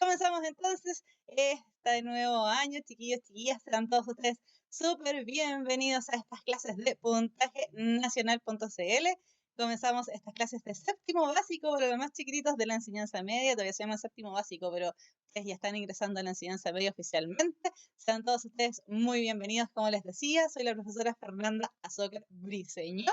Comenzamos entonces este nuevo año, chiquillos, chiquillas, sean todos ustedes súper bienvenidos a estas clases de puntajenacional.cl. Comenzamos estas clases de séptimo básico para los más chiquititos de la enseñanza media, todavía se llama séptimo básico, pero ustedes ya están ingresando a la enseñanza media oficialmente. Sean todos ustedes muy bienvenidos, como les decía, soy la profesora Fernanda Azócar Briceño.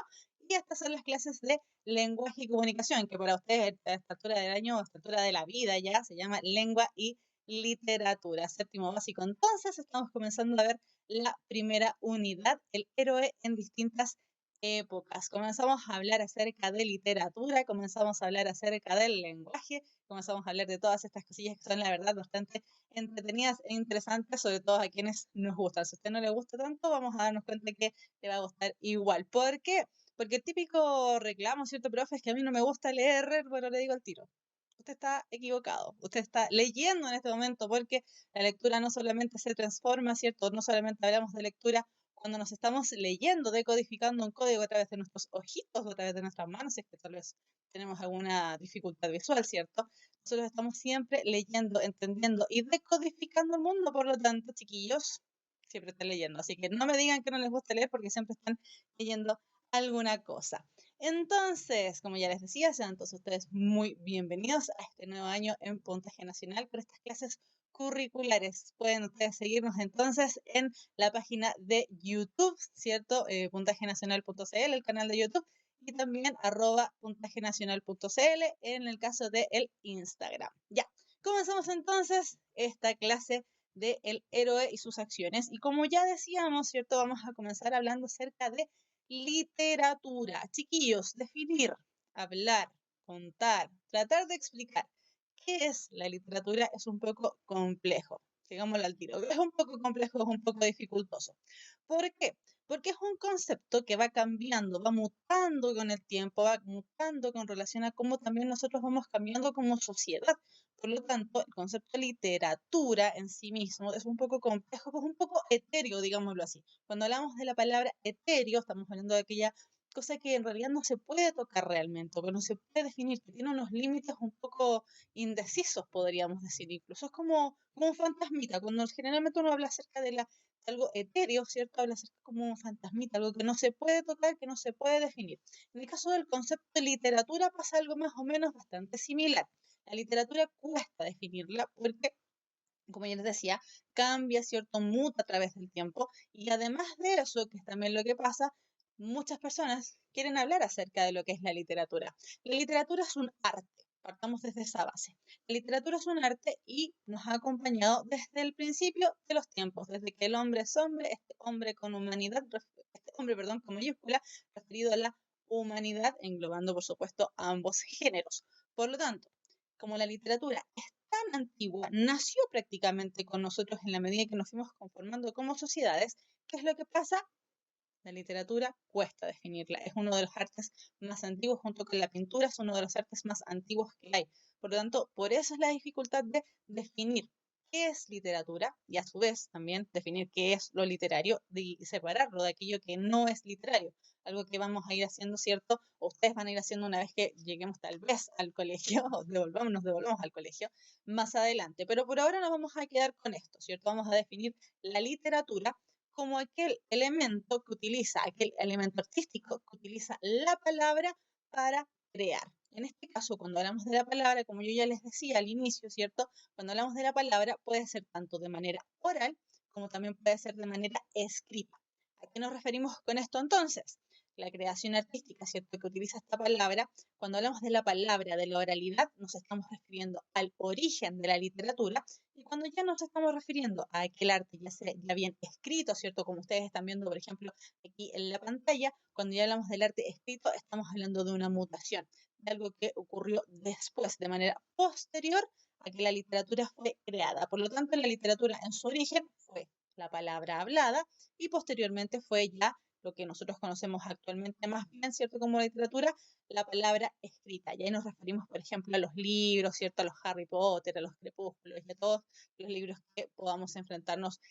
Y estas son las clases de lenguaje y comunicación, que para ustedes a esta altura del año, a esta altura de la vida ya, se llama lengua y literatura. Séptimo básico. Entonces estamos comenzando a ver la primera unidad, el héroe en distintas épocas. Comenzamos a hablar acerca de literatura, comenzamos a hablar acerca del lenguaje, comenzamos a hablar de todas estas cosillas que son la verdad bastante entretenidas e interesantes, sobre todo a quienes nos gustan. Si a usted no le gusta tanto, vamos a darnos cuenta que le va a gustar igual. ¿Por qué? Porque el típico reclamo, ¿cierto, profe? Es que a mí no me gusta leer, bueno, le digo al tiro. Usted está equivocado. Usted está leyendo en este momento porque la lectura no solamente se transforma, ¿cierto? No solamente hablamos de lectura cuando nos estamos leyendo, decodificando un código a través de nuestros ojitos o a través de nuestras manos, si es que tal vez tenemos alguna dificultad visual, ¿cierto? Nosotros estamos siempre leyendo, entendiendo y decodificando el mundo, por lo tanto, chiquillos, siempre están leyendo. Así que no me digan que no les gusta leer porque siempre están leyendo alguna cosa. Entonces, como ya les decía, sean todos ustedes muy bienvenidos a este nuevo año en Puntaje Nacional por estas clases curriculares. Pueden ustedes seguirnos entonces en la página de YouTube, ¿cierto? Puntajenacional.cl, el canal de YouTube, y también @puntajenacional.cl en el caso de el Instagram. Ya, comenzamos entonces esta clase de el héroe y sus acciones. Y como ya decíamos, ¿cierto? Vamos a comenzar hablando acerca de literatura. Chiquillos, definir, hablar, contar, tratar de explicar qué es la literatura es un poco complejo. Digámoslo al tiro. Es un poco complejo, es un poco dificultoso. ¿Por qué? Porque es un concepto que va cambiando, va mutando con el tiempo, va mutando con relación a cómo también nosotros vamos cambiando como sociedad. Por lo tanto, el concepto de literatura en sí mismo es un poco complejo, es un poco etéreo, digámoslo así. Cuando hablamos de la palabra etéreo, estamos hablando de aquella cosa que en realidad no se puede tocar realmente, o que no se puede definir, que tiene unos límites un poco indecisos, podríamos decir. Incluso es como un fantasmita. Cuando generalmente uno habla acerca de algo etéreo, ¿cierto? Habla acerca como un fantasmita, algo que no se puede tocar, que no se puede definir. En el caso del concepto de literatura pasa algo más o menos bastante similar. La literatura cuesta definirla porque, como ya les decía, cambia, ¿cierto? Muta a través del tiempo. Y además de eso, que es también lo que pasa, muchas personas quieren hablar acerca de lo que es la literatura. La literatura es un arte. Partamos desde esa base. La literatura es un arte y nos ha acompañado desde el principio de los tiempos, desde que el hombre es hombre, este hombre con humanidad, este hombre, perdón, con mayúscula, referido a la humanidad, englobando, por supuesto, a ambos géneros. Por lo tanto, como la literatura es tan antigua, nació prácticamente con nosotros en la medida que nos fuimos conformando como sociedades, ¿qué es lo que pasa? La literatura cuesta definirla, es uno de los artes más antiguos, junto con la pintura, es uno de los artes más antiguos que hay. Por lo tanto, por eso es la dificultad de definir qué es literatura y a su vez también definir qué es lo literario y separarlo de aquello que no es literario. Algo que vamos a ir haciendo, ¿cierto? O ustedes van a ir haciendo una vez que lleguemos tal vez al colegio, o nos devolvamos al colegio más adelante. Pero por ahora nos vamos a quedar con esto, ¿cierto? Vamos a definir la literatura como aquel elemento que utiliza, aquel elemento artístico que utiliza la palabra para crear. En este caso, cuando hablamos de la palabra, como yo ya les decía al inicio, ¿cierto? Cuando hablamos de la palabra puede ser tanto de manera oral como también puede ser de manera escrita. ¿A qué nos referimos con esto entonces? La creación artística, ¿cierto? Que utiliza esta palabra. Cuando hablamos de la palabra, de la oralidad, nos estamos refiriendo al origen de la literatura. Y cuando ya nos estamos refiriendo a aquel arte ya bien escrito, ¿cierto? Como ustedes están viendo, por ejemplo, aquí en la pantalla, cuando ya hablamos del arte escrito, estamos hablando de una mutación, de algo que ocurrió después, de manera posterior a que la literatura fue creada. Por lo tanto, la literatura en su origen fue la palabra hablada y posteriormente fue ya lo que nosotros conocemos actualmente más bien, ¿cierto? Como literatura, la palabra escrita. Y ahí nos referimos, por ejemplo, a los libros, ¿cierto? A los Harry Potter, a los Crepúsculos y a todos los libros que podamos enfrentarnos,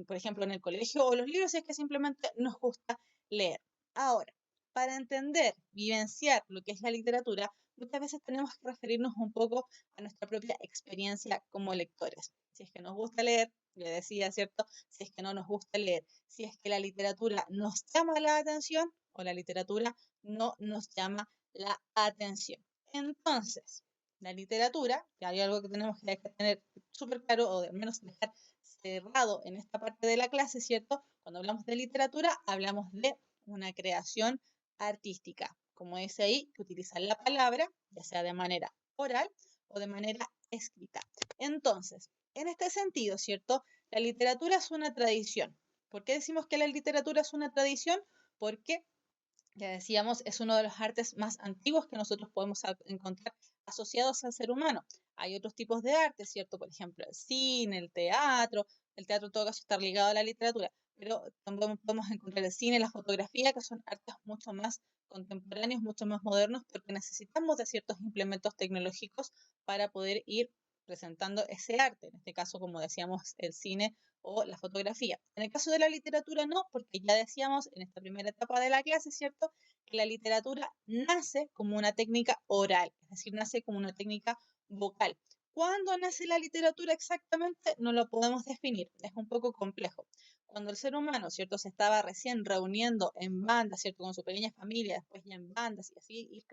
por ejemplo, en el colegio o los libros si es que simplemente nos gusta leer. Ahora, para entender, vivenciar lo que es la literatura, muchas veces tenemos que referirnos un poco a nuestra propia experiencia como lectores. Si es que nos gusta leer, le decía, ¿cierto? Si es que no nos gusta leer, si es que la literatura nos llama la atención o la literatura no nos llama la atención. Entonces, la literatura, que hay algo que tenemos que tener súper claro, o al menos dejar cerrado en esta parte de la clase, ¿cierto? Cuando hablamos de literatura, hablamos de una creación artística. Como dice ahí, que utilizan la palabra, ya sea de manera oral o de manera escrita. Entonces, en este sentido, ¿cierto? La literatura es una tradición. ¿Por qué decimos que la literatura es una tradición? Porque, ya decíamos, es uno de los artes más antiguos que nosotros podemos encontrar asociados al ser humano. Hay otros tipos de arte, ¿cierto? Por ejemplo, el cine, el teatro en todo caso está ligado a la literatura, pero también podemos encontrar el cine, la fotografía, que son artes mucho más contemporáneos, mucho más modernos, porque necesitamos de ciertos implementos tecnológicos para poder ir presentando ese arte, en este caso, como decíamos, el cine o la fotografía. En el caso de la literatura no, porque ya decíamos en esta primera etapa de la clase, ¿cierto? Que la literatura nace como una técnica oral, es decir, nace como una técnica vocal. ¿Cuándo nace la literatura exactamente? No lo podemos definir, es un poco complejo. Cuando el ser humano, ¿cierto?, se estaba recién reuniendo en bandas, ¿cierto?, con su pequeña familia, después ya en bandas y así ir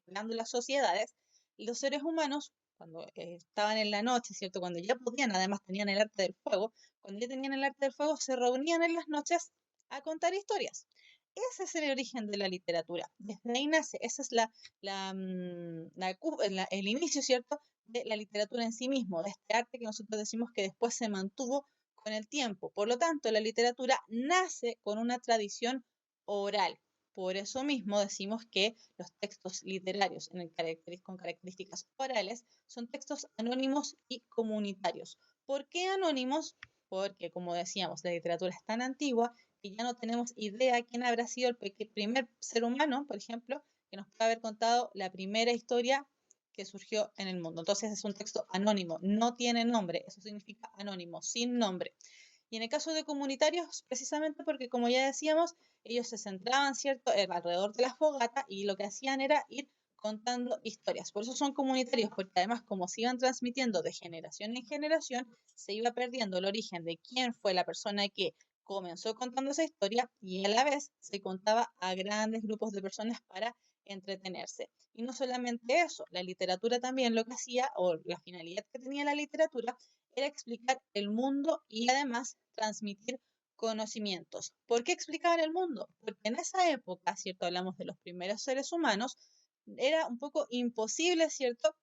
creando las sociedades, los seres humanos, cuando estaban en la noche, ¿cierto?, cuando ya podían, además tenían el arte del fuego, cuando ya tenían el arte del fuego, se reunían en las noches a contar historias. Ese es el origen de la literatura. Desde ahí nace, ese es el inicio, ¿cierto?, de la literatura en sí mismo, de este arte que nosotros decimos que después se mantuvo con el tiempo. Por lo tanto, la literatura nace con una tradición oral. Por eso mismo decimos que los textos literarios con características orales son textos anónimos y comunitarios. ¿Por qué anónimos? Porque, como decíamos, la literatura es tan antigua que ya no tenemos idea quién habrá sido el primer ser humano, por ejemplo, que nos puede haber contado la primera historia que surgió en el mundo. Entonces es un texto anónimo, no tiene nombre, eso significa anónimo, sin nombre. Y en el caso de comunitarios, precisamente porque, como ya decíamos, ellos se centraban, ¿cierto?, alrededor de la fogata y lo que hacían era ir contando historias. Por eso son comunitarios, porque además, como se iban transmitiendo de generación en generación, se iba perdiendo el origen de quién fue la persona que comenzó contando esa historia y a la vez se contaba a grandes grupos de personas para entretenerse. Y no solamente eso, la literatura también lo que hacía, o la finalidad que tenía la literatura, era explicar el mundo y además transmitir conocimientos. ¿Por qué explicaban el mundo? Porque en esa época, ¿cierto? Hablamos de los primeros seres humanos, era un poco imposible, ¿cierto?,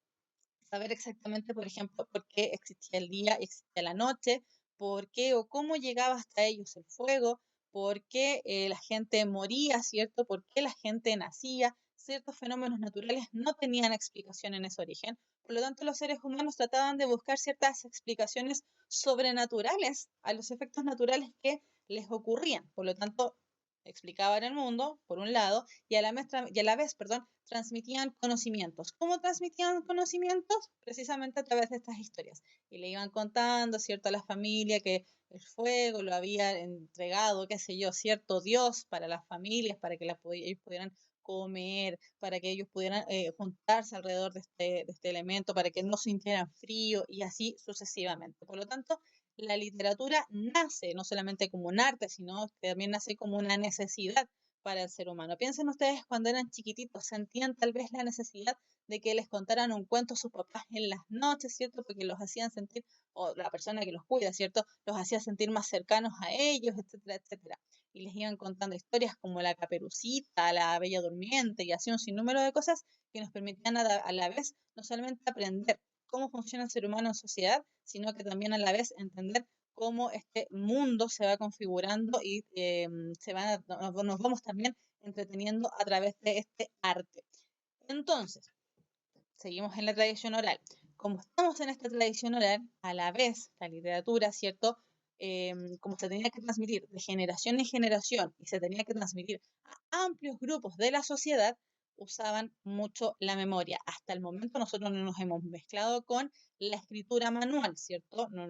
saber exactamente, por ejemplo, por qué existía el día y existía la noche, por qué o cómo llegaba hasta ellos el fuego, por qué la gente moría, ¿cierto? Por qué la gente nacía. Ciertos fenómenos naturales no tenían explicación en ese origen. Por lo tanto, los seres humanos trataban de buscar ciertas explicaciones sobrenaturales a los efectos naturales que les ocurrían. Por lo tanto, explicaban el mundo, por un lado, y a la vez, perdón, transmitían conocimientos. ¿Cómo transmitían conocimientos? Precisamente a través de estas historias. Y le iban contando, ¿cierto?, a la familia que el fuego lo había entregado, qué sé yo, cierto Dios para las familias, para que ellos pudieran comer, para que ellos pudieran juntarse alrededor de este elemento, para que no sintieran frío y así sucesivamente. Por lo tanto, la literatura nace no solamente como un arte, sino que también nace como una necesidad para el ser humano. Piensen ustedes cuando eran chiquititos, sentían tal vez la necesidad de que les contaran un cuento a sus papás en las noches, ¿cierto? Porque los hacían sentir, o la persona que los cuida, ¿cierto?, los hacía sentir más cercanos a ellos, etcétera, etcétera. Y les iban contando historias como la Caperucita, la Bella Durmiente y así un sinnúmero de cosas que nos permitían a la vez no solamente aprender cómo funciona el ser humano en sociedad, sino que también a la vez entender cómo este mundo se va configurando y nos vamos también entreteniendo a través de este arte. Entonces, seguimos en la tradición oral. Como estamos en esta tradición oral, a la vez la literatura, ¿cierto? Como se tenía que transmitir de generación en generación y se tenía que transmitir a amplios grupos de la sociedad, usaban mucho la memoria. Hasta el momento nosotros no nos hemos mezclado con la escritura manual, ¿cierto? No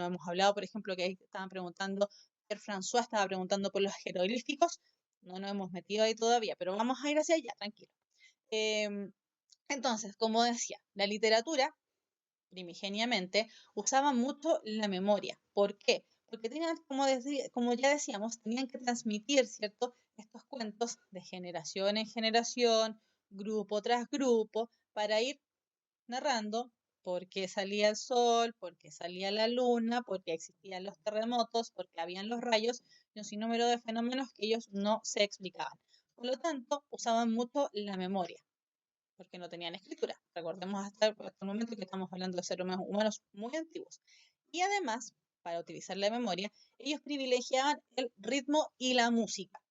hemos hablado, por ejemplo, que ahí estaban preguntando, Pierre François estaba preguntando por los jeroglíficos, no nos hemos metido ahí todavía, pero vamos a ir hacia allá, tranquilo. Entonces, como decía, la literatura primigeniamente usaba mucho la memoria. ¿Por qué? Porque tenían, como ya decíamos, tenían que transmitir, ¿cierto? Estos cuentos de generación en generación, grupo tras grupo, para ir narrando por qué salía el sol, por qué salía la luna, por qué existían los terremotos, por qué habían los rayos y un sinnúmero de fenómenos que ellos no se explicaban. Por lo tanto, usaban mucho la memoria, porque no tenían escritura. Recordemos hasta el momento que estamos hablando de seres humanos muy antiguos. Y además, para utilizar la memoria, ellos privilegiaban el ritmo y la música.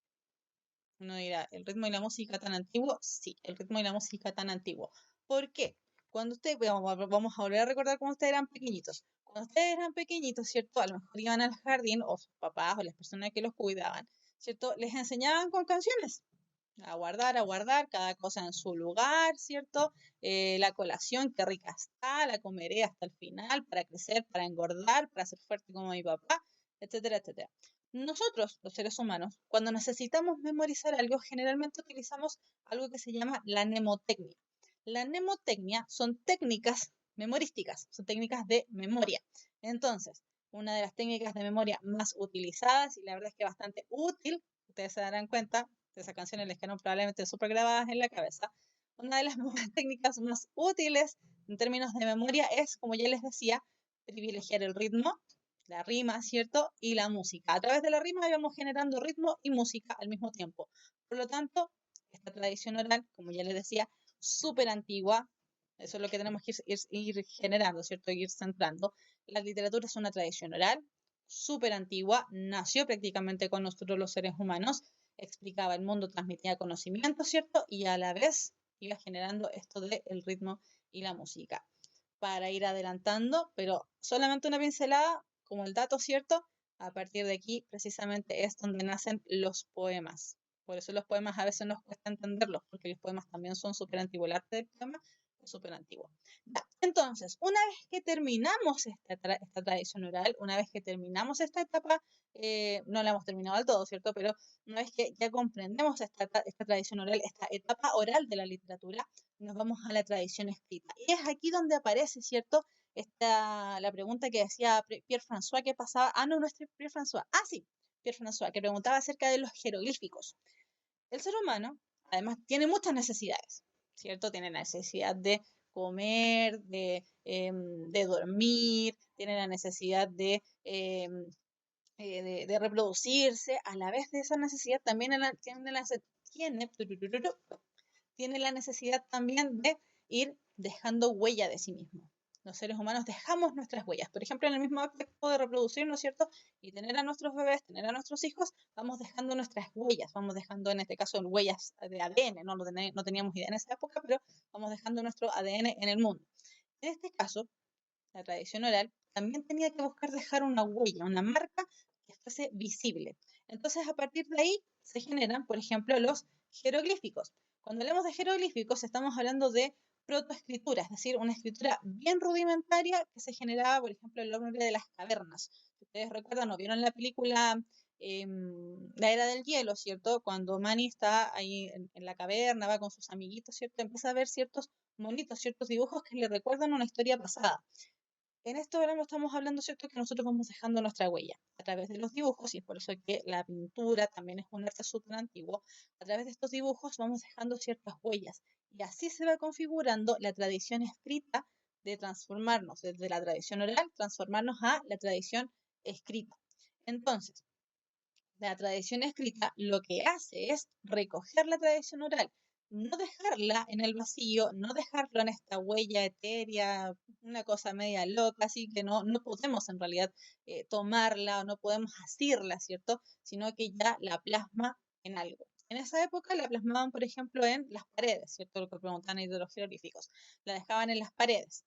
Uno dirá, ¿el ritmo y la música tan antiguo? Sí, el ritmo y la música tan antiguo. ¿Por qué? Cuando ustedes, vamos a volver a recordar cuando ustedes eran pequeñitos. Cuando ustedes eran pequeñitos, ¿cierto? A lo mejor iban al jardín, o sus papás, o las personas que los cuidaban, ¿cierto? Les enseñaban con canciones. A guardar, cada cosa en su lugar, ¿cierto? La colación, qué rica está, la comeré hasta el final para crecer, para engordar, para ser fuerte como mi papá, etcétera, etcétera. Nosotros, los seres humanos, cuando necesitamos memorizar algo, generalmente utilizamos algo que se llama la mnemotecnia. La mnemotecnia son técnicas memorísticas, son técnicas de memoria. Entonces, una de las técnicas de memoria más utilizadas, y la verdad es que bastante útil, ustedes se darán cuenta, de esas canciones les quedaron probablemente súper grabadas en la cabeza. Una de las técnicas más útiles en términos de memoria es, como ya les decía, privilegiar el ritmo, la rima, ¿cierto? Y la música. A través de la rima íbamos generando ritmo y música al mismo tiempo. Por lo tanto, esta tradición oral, como ya les decía, súper antigua, eso es lo que tenemos que ir generando, ¿cierto? Ir centrando. La literatura es una tradición oral súper antigua, nació prácticamente con nosotros los seres humanos, explicaba el mundo, transmitía conocimiento, ¿cierto? Y a la vez iba generando esto del ritmo y la música. Para ir adelantando, pero solamente una pincelada, como el dato, ¿cierto? A partir de aquí, precisamente, es donde nacen los poemas. Por eso los poemas a veces nos cuesta entenderlos, porque los poemas también son súper antiguos. El arte del poema es súper antiguo. Entonces, una vez que terminamos esta tradición oral, una vez que terminamos esta etapa, no la hemos terminado del todo, ¿cierto? Pero una vez que ya comprendemos esta tradición oral, esta etapa oral de la literatura, nos vamos a la tradición escrita. Y es aquí donde aparece, ¿cierto? La pregunta que decía Pierre François, ¿qué pasaba? Ah, no, no es Pierre François. Ah, sí, Pierre François, que preguntaba acerca de los jeroglíficos. El ser humano, además, tiene muchas necesidades, ¿cierto? Tiene la necesidad de comer, de dormir, tiene la necesidad de reproducirse. A la vez de esa necesidad también tiene la necesidad también de ir dejando huella de sí mismo. Los seres humanos dejamos nuestras huellas. Por ejemplo, en el mismo acto de reproducirnos, ¿cierto? Y tener a nuestros bebés, tener a nuestros hijos, vamos dejando nuestras huellas. Vamos dejando, en este caso, huellas de ADN. No teníamos idea en esa época, pero vamos dejando nuestro ADN en el mundo. En este caso, la tradición oral también tenía que buscar dejar una huella, una marca que fuese visible. Entonces, a partir de ahí se generan, por ejemplo, los jeroglíficos. Cuando hablamos de jeroglíficos, estamos hablando de protoescritura, es decir, una escritura bien rudimentaria que se generaba, por ejemplo, en el hombre de las cavernas. Si ustedes recuerdan, ¿no vieron la película La Era del Hielo, ¿cierto? Cuando Manny está ahí en la caverna, va con sus amiguitos, ¿cierto? Empieza a ver ciertos monitos, ciertos dibujos que le recuerdan una historia pasada. En esto ahora estamos hablando, ¿cierto?, que nosotros vamos dejando nuestra huella a través de los dibujos, y es por eso que la pintura también es un arte súper antiguo. A través de estos dibujos vamos dejando ciertas huellas, y así se va configurando la tradición escrita de transformarnos desde la tradición oral, transformarnos a la tradición escrita. Entonces, la tradición escrita lo que hace es recoger la tradición oral, no dejarla en el vacío, no dejarlo en esta huella etérea, una cosa media loca, así que no podemos en realidad tomarla o no podemos asirla, ¿cierto? Sino que ya la plasma en algo. En esa época la plasmaban, por ejemplo, en las paredes, ¿cierto? Lo que preguntan ahí de los jeroglíficos. La dejaban en las paredes.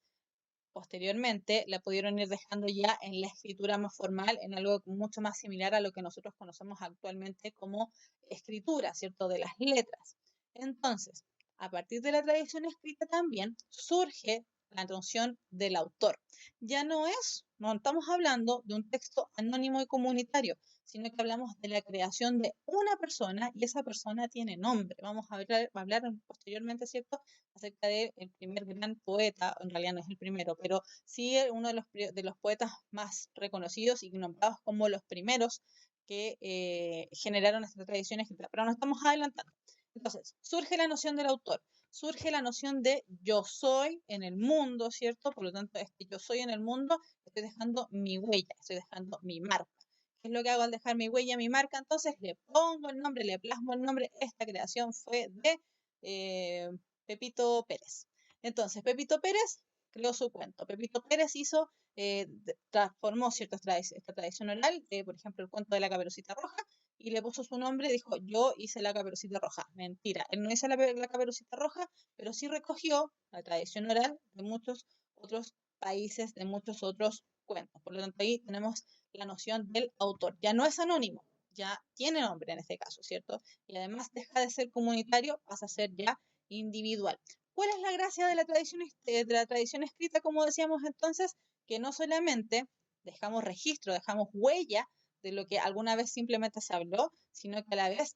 Posteriormente la pudieron ir dejando ya en la escritura más formal, en algo mucho más similar a lo que nosotros conocemos actualmente como escritura, ¿cierto? De las letras. Entonces, a partir de la tradición escrita también surge la noción del autor. Ya no estamos hablando de un texto anónimo y comunitario, sino que hablamos de la creación de una persona y esa persona tiene nombre. Vamos a hablar posteriormente, ¿cierto?, acerca del primer gran poeta, en realidad no es el primero, pero sí uno de los poetas más reconocidos y nombrados como los primeros que generaron esta tradición escrita, pero nos estamos adelantando. Entonces, surge la noción del autor, surge la noción de yo soy en el mundo, ¿cierto? Por lo tanto, yo soy en el mundo, estoy dejando mi huella, estoy dejando mi marca. ¿Qué es lo que hago al dejar mi huella, mi marca? Entonces le pongo el nombre, le plasmo el nombre. Esta creación fue de Pepito Pérez. Entonces, Pepito Pérez creó su cuento. Pepito Pérez transformó esta tradición oral, por ejemplo, el cuento de la Caperucita Roja, y le puso su nombre, dijo, yo hice la Caperucita Roja. Mentira, él no hizo la Caperucita Roja, pero sí recogió la tradición oral de muchos otros países, de muchos otros cuentos. Por lo tanto, ahí tenemos la noción del autor. Ya no es anónimo, ya tiene nombre en este caso, ¿cierto? Y además deja de ser comunitario, pasa a ser ya individual. ¿Cuál es la gracia de la tradición escrita, como decíamos entonces? Que no solamente dejamos registro, dejamos huella de lo que alguna vez simplemente se habló, sino que a la vez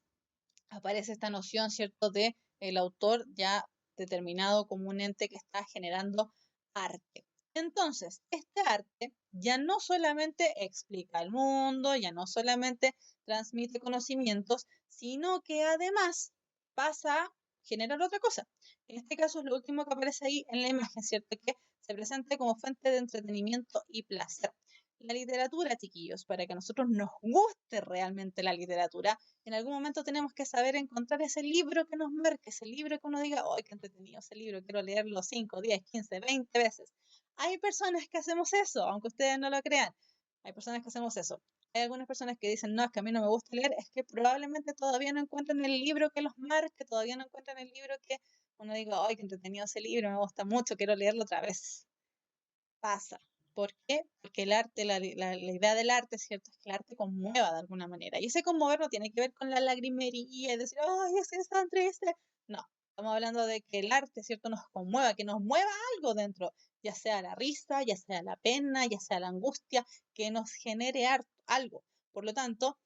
aparece esta noción, ¿cierto?, de el autor ya determinado como un ente que está generando arte. Entonces, este arte ya no solamente explica el mundo, ya no solamente transmite conocimientos, sino que además pasa a generar otra cosa. En este caso es lo último que aparece ahí en la imagen, ¿cierto?, que se presenta como fuente de entretenimiento y placer. La literatura, chiquillos, para que a nosotros nos guste realmente la literatura, en algún momento tenemos que saber encontrar ese libro que nos marque, ese libro que uno diga, ¡ay, qué entretenido ese libro! Quiero leerlo 5, 10, 15, 20 veces. Hay personas que hacemos eso, aunque ustedes no lo crean. Hay personas que hacemos eso. Hay algunas personas que dicen, no, es que a mí no me gusta leer, es que probablemente todavía no encuentran el libro que los marque, todavía no encuentran el libro que uno diga, ¡ay, qué entretenido ese libro! Me gusta mucho, quiero leerlo otra vez. Pasa. ¿Por qué? Porque el arte, la idea del arte, ¿cierto?, es que el arte conmueva de alguna manera. Y ese conmover no tiene que ver con la lagrimería y decir, ¡ay, es tan triste! No, estamos hablando de que el arte, ¿cierto?, nos conmueva, que nos mueva algo dentro, ya sea la risa, ya sea la pena, ya sea la angustia, que nos genere algo. Por lo tanto,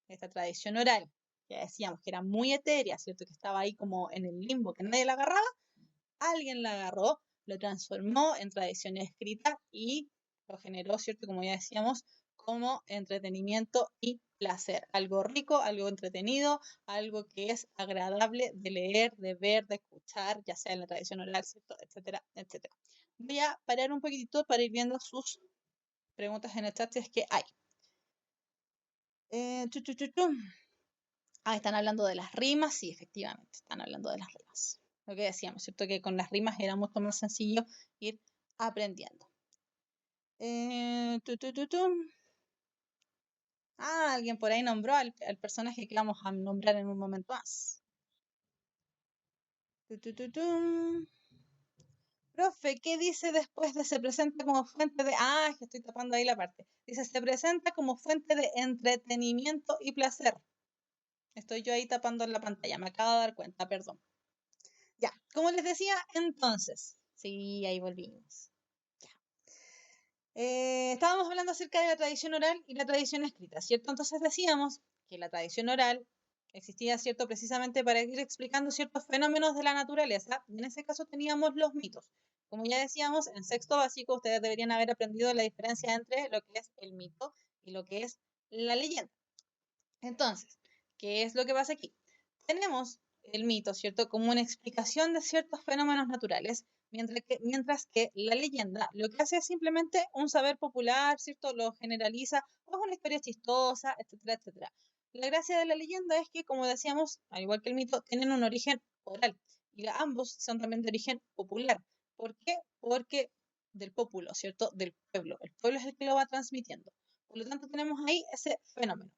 esta tradición oral, que decíamos que era muy etérea, ¿cierto?, que estaba ahí como en el limbo, que nadie la agarraba, alguien la agarró, lo transformó en tradición escrita y lo generó, ¿cierto?, como ya decíamos, como entretenimiento y placer. Algo rico, algo entretenido, algo que es agradable de leer, de ver, de escuchar, ya sea en la tradición oral, ¿cierto?, etcétera, etcétera. Voy a parar un poquitito para ir viendo sus preguntas en el chat si es que hay. Están hablando de las rimas, sí, efectivamente, están hablando de las rimas. Lo que decíamos, ¿cierto?, que con las rimas era mucho más sencillo ir aprendiendo. Alguien por ahí nombró al personaje que vamos a nombrar en un momento más. Profe, ¿qué dice después de se presenta como fuente de... es que estoy tapando ahí la parte. Dice, se presenta como fuente de entretenimiento y placer. Estoy yo ahí tapando en la pantalla, me acabo de dar cuenta, perdón. Ya, como les decía, entonces, sí, ahí volvimos. Ya. Estábamos hablando acerca de la tradición oral y la tradición escrita, ¿cierto? Entonces decíamos que la tradición oral existía, ¿cierto?, precisamente para ir explicando ciertos fenómenos de la naturaleza, y en ese caso teníamos los mitos. Como ya decíamos, en sexto básico ustedes deberían haber aprendido la diferencia entre lo que es el mito y lo que es la leyenda. Entonces, ¿qué es lo que pasa aquí? Tenemos el mito, ¿cierto?, como una explicación de ciertos fenómenos naturales, mientras que la leyenda lo que hace es simplemente un saber popular, ¿cierto?, lo generaliza, o es una historia chistosa, etcétera, etcétera. La gracia de la leyenda es que, como decíamos, al igual que el mito, tienen un origen oral, y ambos son también de origen popular. ¿Por qué? Porque del populo, ¿cierto?, del pueblo. El pueblo es el que lo va transmitiendo. Por lo tanto, tenemos ahí ese fenómeno.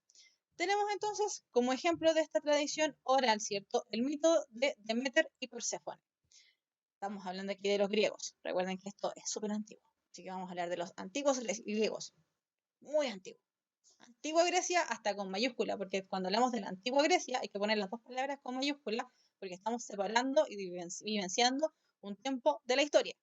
Tenemos entonces como ejemplo de esta tradición oral, ¿cierto?, el mito de Deméter y Perséfone. Estamos hablando aquí de los griegos. Recuerden que esto es súper antiguo. Así que vamos a hablar de los antiguos griegos. Muy antiguo. Antigua Grecia hasta con mayúscula, porque cuando hablamos de la antigua Grecia hay que poner las dos palabras con mayúscula, porque estamos separando y vivenciando un tiempo de la historia.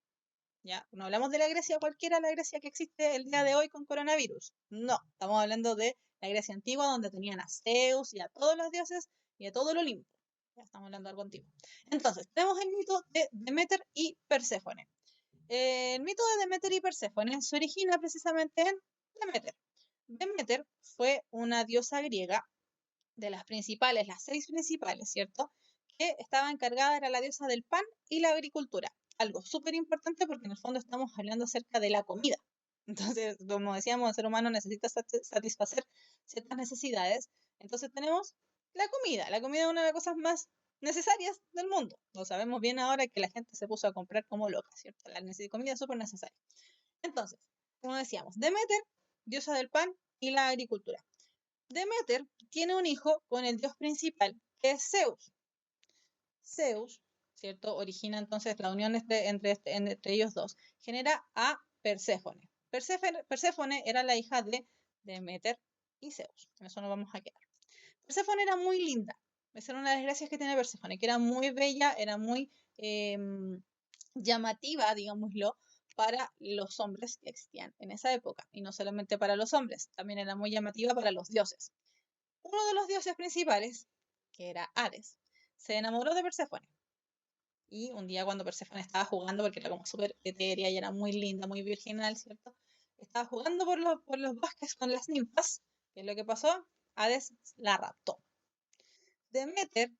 ¿ya? No hablamos de la Grecia cualquiera, la Grecia que existe el día de hoy con coronavirus. No, estamos hablando de la Grecia antigua donde tenían a Zeus y a todos los dioses y a todo el Olimpo. Ya estamos hablando de algo antiguo. Entonces, tenemos el mito de Deméter y Perséfone. El mito de Deméter y Perséfone se origina precisamente en Deméter. Deméter fue una diosa griega de las principales, las 6 principales, ¿cierto? Que estaba encargada, era la diosa del pan y la agricultura. Algo súper importante porque en el fondo estamos hablando acerca de la comida. Entonces, como decíamos, el ser humano necesita satisfacer ciertas necesidades. Entonces tenemos la comida. La comida es una de las cosas más necesarias del mundo. Lo sabemos bien ahora que la gente se puso a comprar como loca, ¿cierto? La comida es súper necesaria. Entonces, como decíamos, Deméter, diosa del pan y la agricultura. Deméter tiene un hijo con el dios principal, que es Zeus. Zeus, ¿cierto? Origina entonces la unión entre ellos dos. Genera a Perséfone. Perséfone era la hija de Deméter y Zeus. En eso nos vamos a quedar. Perséfone era muy linda. Esa era una de las gracias que tiene Perséfone, que era muy bella, era muy llamativa, digámoslo, para los hombres que existían en esa época. Y no solamente para los hombres, también era muy llamativa para los dioses. Uno de los dioses principales, que era Hades, se enamoró de Perséfone. Y un día cuando Perséfone estaba jugando, porque era como súper etérea y era muy linda, muy virginal, ¿cierto? Estaba jugando por los bosques con las ninfas. ¿Qué es lo que pasó? Hades la raptó. Deméter,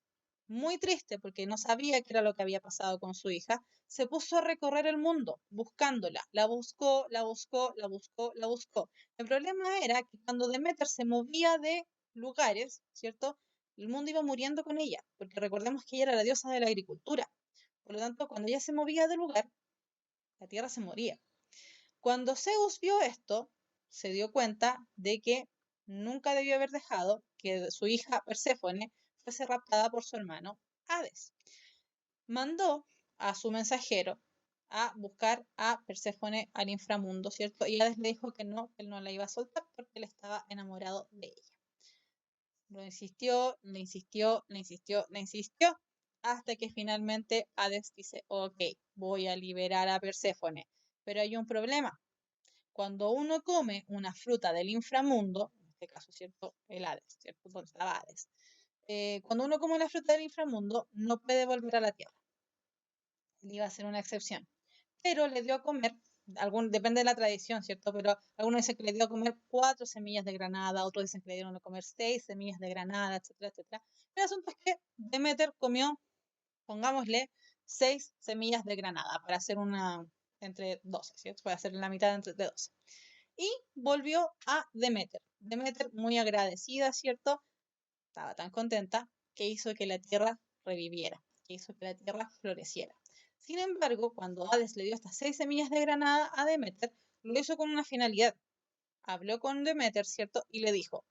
muy triste porque no sabía qué era lo que había pasado con su hija, se puso a recorrer el mundo buscándola. La buscó, la buscó, la buscó, la buscó. El problema era que cuando Deméter se movía de lugares, ¿cierto? El mundo iba muriendo con ella, porque recordemos que ella era la diosa de la agricultura. Por lo tanto, cuando ella se movía de lugar, la tierra se moría. Cuando Zeus vio esto, se dio cuenta de que nunca debió haber dejado que su hija Perséfone fuese raptada por su hermano Hades. Mandó a su mensajero a buscar a Perséfone al inframundo, ¿cierto? Y Hades le dijo que no la iba a soltar porque él estaba enamorado de ella. Lo insistió, le insistió, le insistió, le insistió, hasta que finalmente Hades dice, ok, voy a liberar a Perséfone. Pero hay un problema. Cuando uno come una fruta del inframundo, en este caso, ¿cierto? El Hades, ¿cierto? Donde estaba Hades. Cuando uno come una fruta del inframundo, no puede volver a la tierra. Le iba a ser una excepción. Pero le dio a comer, depende de la tradición, ¿cierto? Pero algunos dicen que le dio a comer 4 semillas de granada, otros dicen que le dieron a comer 6 semillas de granada, etcétera, etcétera. El asunto es que Deméter comió, pongámosle, 6 semillas de granada para hacer una entre 12, ¿cierto? Para hacer la mitad entre 12. Y volvió a Deméter. Deméter, muy agradecida, ¿cierto? Estaba tan contenta que hizo que la tierra reviviera, que hizo que la tierra floreciera. Sin embargo, cuando Hades le dio estas 6 semillas de granada a Deméter, lo hizo con una finalidad. Habló con Deméter, ¿cierto? Y le dijo,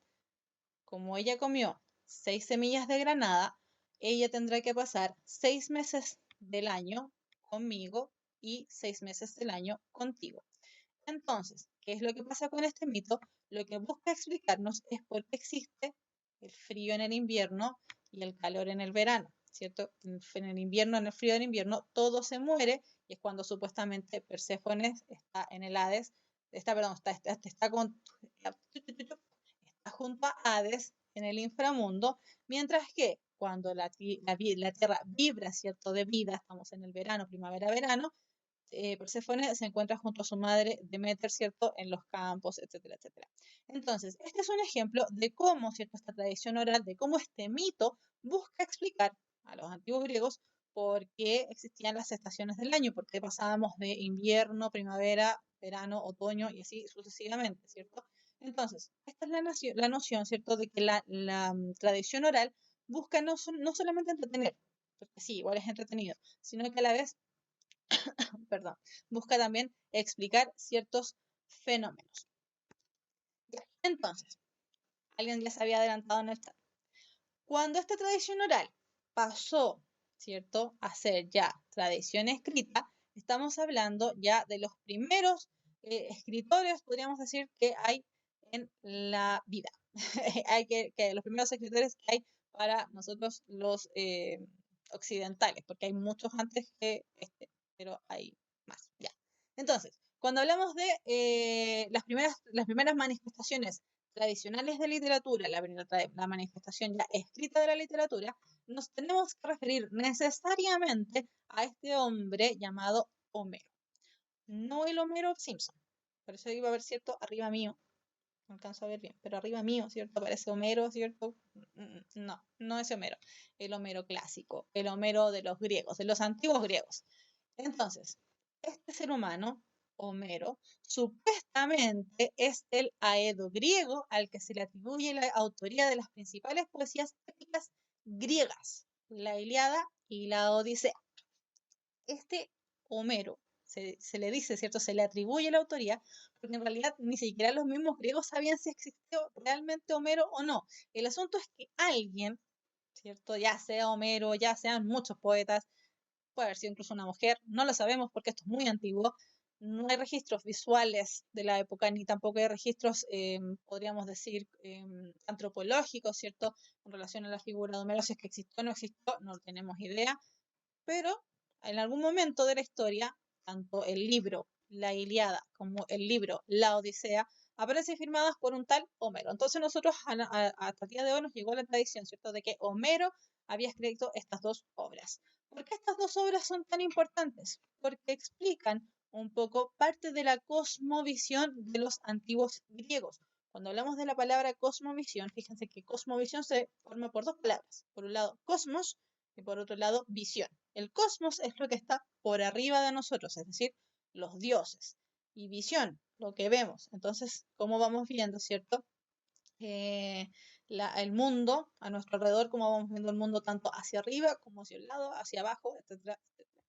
como ella comió 6 semillas de granada, ella tendrá que pasar 6 meses del año conmigo y 6 meses del año contigo. Entonces, ¿qué es lo que pasa con este mito? Lo que busca explicarnos es por qué existe el frío en el invierno y el calor en el verano, ¿cierto? En el invierno, en el frío del invierno, todo se muere y es cuando supuestamente Perséfone está en el Hades, está junto a Hades en el inframundo, mientras que cuando la Tierra vibra, ¿cierto? De vida, estamos en el verano, primavera, verano, Perséfone se encuentra junto a su madre Deméter, ¿cierto? En los campos, etcétera, etcétera. Entonces, este es un ejemplo de cómo, ¿cierto? Esta tradición oral, de cómo este mito busca explicar a los antiguos griegos por qué existían las estaciones del año, por qué pasábamos de invierno, primavera, verano, otoño y así sucesivamente, ¿cierto? Entonces, esta es la noción, ¿cierto? De que la tradición oral busca no solamente entretener, porque sí, igual es entretenido, sino que a la vez perdón, busca también explicar ciertos fenómenos. Entonces, alguien ya se había adelantado en el chat. Cuando esta tradición oral pasó, ¿cierto?, a ser ya tradición escrita, estamos hablando ya de los primeros escritores, podríamos decir, que hay en la vida. Hay que los primeros escritores que hay para nosotros los occidentales, porque hay muchos antes que este, pero hay más, ya. Entonces, cuando hablamos de las primeras manifestaciones tradicionales de literatura, la manifestación ya escrita de la literatura, nos tenemos que referir necesariamente a este hombre llamado Homero. No el Homero Simpson. Por eso iba a ver, ¿cierto? Arriba mío. No alcanzo a ver bien, pero arriba mío, ¿cierto? Aparece Homero, ¿cierto? No, no es Homero. El Homero clásico, el Homero de los griegos, de los antiguos griegos. Entonces, este ser humano, Homero, supuestamente es el Aedo griego al que se le atribuye la autoría de las principales poesías épicas griegas, la Ilíada y la Odisea. Este Homero se le dice, ¿cierto? Se le atribuye la autoría, porque en realidad ni siquiera los mismos griegos sabían si existió realmente Homero o no. El asunto es que alguien, ¿cierto? Ya sea Homero, ya sean muchos poetas, puede haber sido incluso una mujer, no lo sabemos porque esto es muy antiguo, no hay registros visuales de la época, ni tampoco hay registros, podríamos decir, antropológicos, ¿cierto? En relación a la figura de Homero, si es que existió o no existió, no tenemos idea, pero en algún momento de la historia, tanto el libro La Ilíada como el libro La Odisea aparecen firmadas por un tal Homero. Entonces nosotros hasta el día de hoy nos llegó la tradición, ¿cierto?, de que Homero había escrito estas dos obras. ¿Por qué estas dos obras son tan importantes? Porque explican un poco parte de la cosmovisión de los antiguos griegos. Cuando hablamos de la palabra cosmovisión, fíjense que cosmovisión se forma por dos palabras. Por un lado, cosmos, y por otro lado, visión. El cosmos es lo que está por arriba de nosotros, es decir, los dioses. Y visión, lo que vemos. Entonces, ¿cómo vamos viendo, cierto? El mundo a nuestro alrededor, cómo vamos viendo el mundo tanto hacia arriba como hacia el lado, hacia abajo, etcétera, etcétera.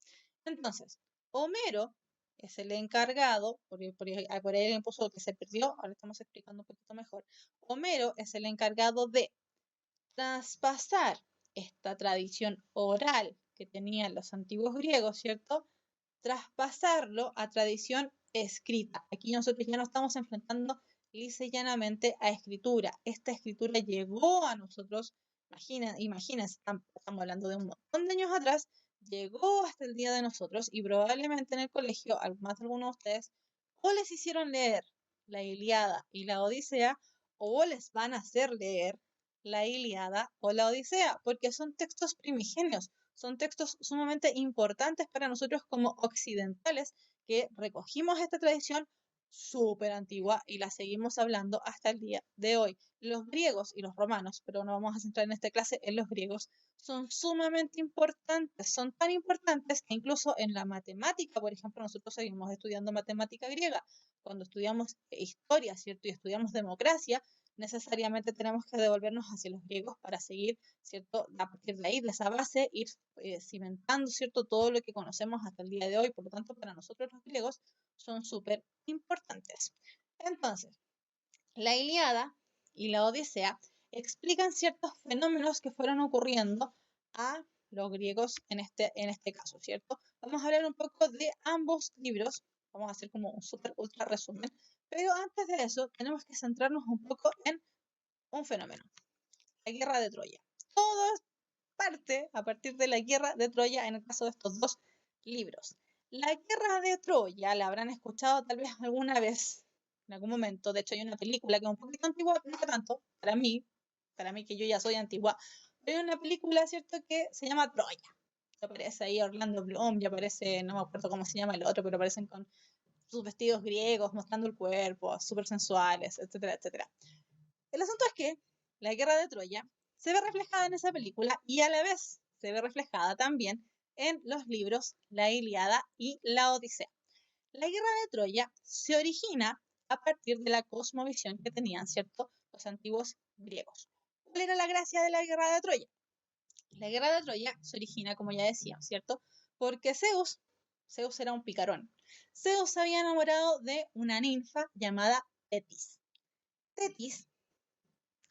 Entonces, Homero es el encargado, por ahí alguien puso que se perdió, ahora estamos explicando un poquito mejor. Homero es el encargado de traspasar esta tradición oral que tenían los antiguos griegos, ¿cierto? Traspasarlo a tradición escrita. Aquí nosotros ya no estamos enfrentando lisa y llanamente a escritura. Esta escritura llegó a nosotros, imagínense, estamos hablando de un montón de años atrás, llegó hasta el día de nosotros y probablemente en el colegio, más de algunos de ustedes, o les hicieron leer la Ilíada y la Odisea, o les van a hacer leer la Ilíada o la Odisea, porque son textos primigenios, son textos sumamente importantes para nosotros como occidentales que recogimos esta tradición súper antigua y la seguimos hablando hasta el día de hoy. Los griegos y los romanos, pero no vamos a centrar en esta clase en los griegos, son sumamente importantes, son tan importantes que incluso en la matemática, por ejemplo, nosotros seguimos estudiando matemática griega. Cuando estudiamos historia, ¿cierto? Y estudiamos democracia, necesariamente tenemos que devolvernos hacia los griegos para seguir, ¿cierto? A partir de ahí, de esa base, ir cimentando, ¿cierto? Todo lo que conocemos hasta el día de hoy. Por lo tanto, para nosotros los griegos son súper importantes. Entonces, la Ilíada y la Odisea explican ciertos fenómenos que fueron ocurriendo a los griegos en este caso, ¿cierto? Vamos a hablar un poco de ambos libros, vamos a hacer como un súper ultra resumen, pero antes de eso tenemos que centrarnos un poco en un fenómeno, la guerra de Troya. Todo parte a partir de la guerra de Troya en el caso de estos dos libros. La guerra de Troya la habrán escuchado tal vez alguna vez, en algún momento. De hecho, hay una película que es un poquito antigua, no tanto, para mí que yo ya soy antigua. Hay una película, ¿cierto?, que se llama Troya. Aparece ahí Orlando Bloom, y aparece, no me acuerdo cómo se llama el otro, pero aparecen con sus vestidos griegos, mostrando el cuerpo, súper sensuales, etcétera, etcétera. El asunto es que la guerra de Troya se ve reflejada en esa película y a la vez se ve reflejada también en los libros La Ilíada y La Odisea. La guerra de Troya se origina a partir de la cosmovisión que tenían, ¿cierto?, los antiguos griegos. ¿Cuál era la gracia de la guerra de Troya? La guerra de Troya se origina, como ya decíamos, ¿cierto?, porque Zeus era un picarón. Zeus se había enamorado de una ninfa llamada Tetis. Tetis,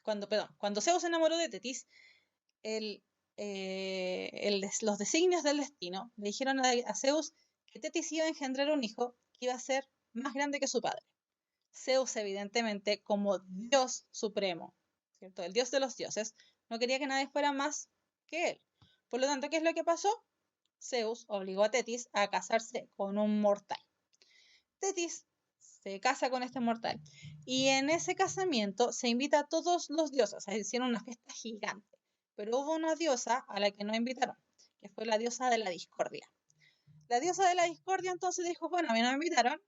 cuando Zeus se enamoró de Tetis, los designios del destino le dijeron a Zeus que Tetis iba a engendrar un hijo que iba a ser más grande que su padre. Zeus, evidentemente, como Dios supremo, ¿cierto?, el Dios de los dioses, no quería que nadie fuera más que él. Por lo tanto, ¿qué es lo que pasó? Zeus obligó a Tetis a casarse con un mortal. Tetis se casa con este mortal. Y en ese casamiento se invita a todos los dioses, se hicieron una fiesta gigante. Pero hubo una diosa a la que no invitaron, que fue la diosa de la discordia. La diosa de la discordia entonces dijo, bueno, a mí no me invitaron,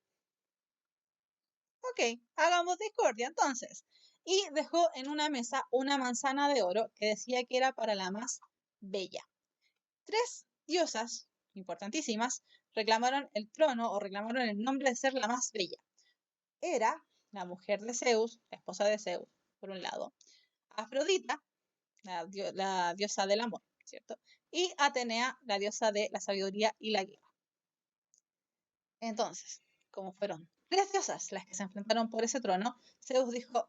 ok, hagamos discordia entonces. Y dejó en una mesa una manzana de oro que decía que era para la más bella. 3 diosas importantísimas reclamaron el trono o reclamaron el nombre de ser la más bella. Era la mujer de Zeus, la esposa de Zeus, por un lado, Afrodita, la diosa del amor, ¿cierto? Y Atenea, la diosa de la sabiduría y la guerra. Entonces, como fueron 3 diosas las que se enfrentaron por ese trono, Zeus dijo,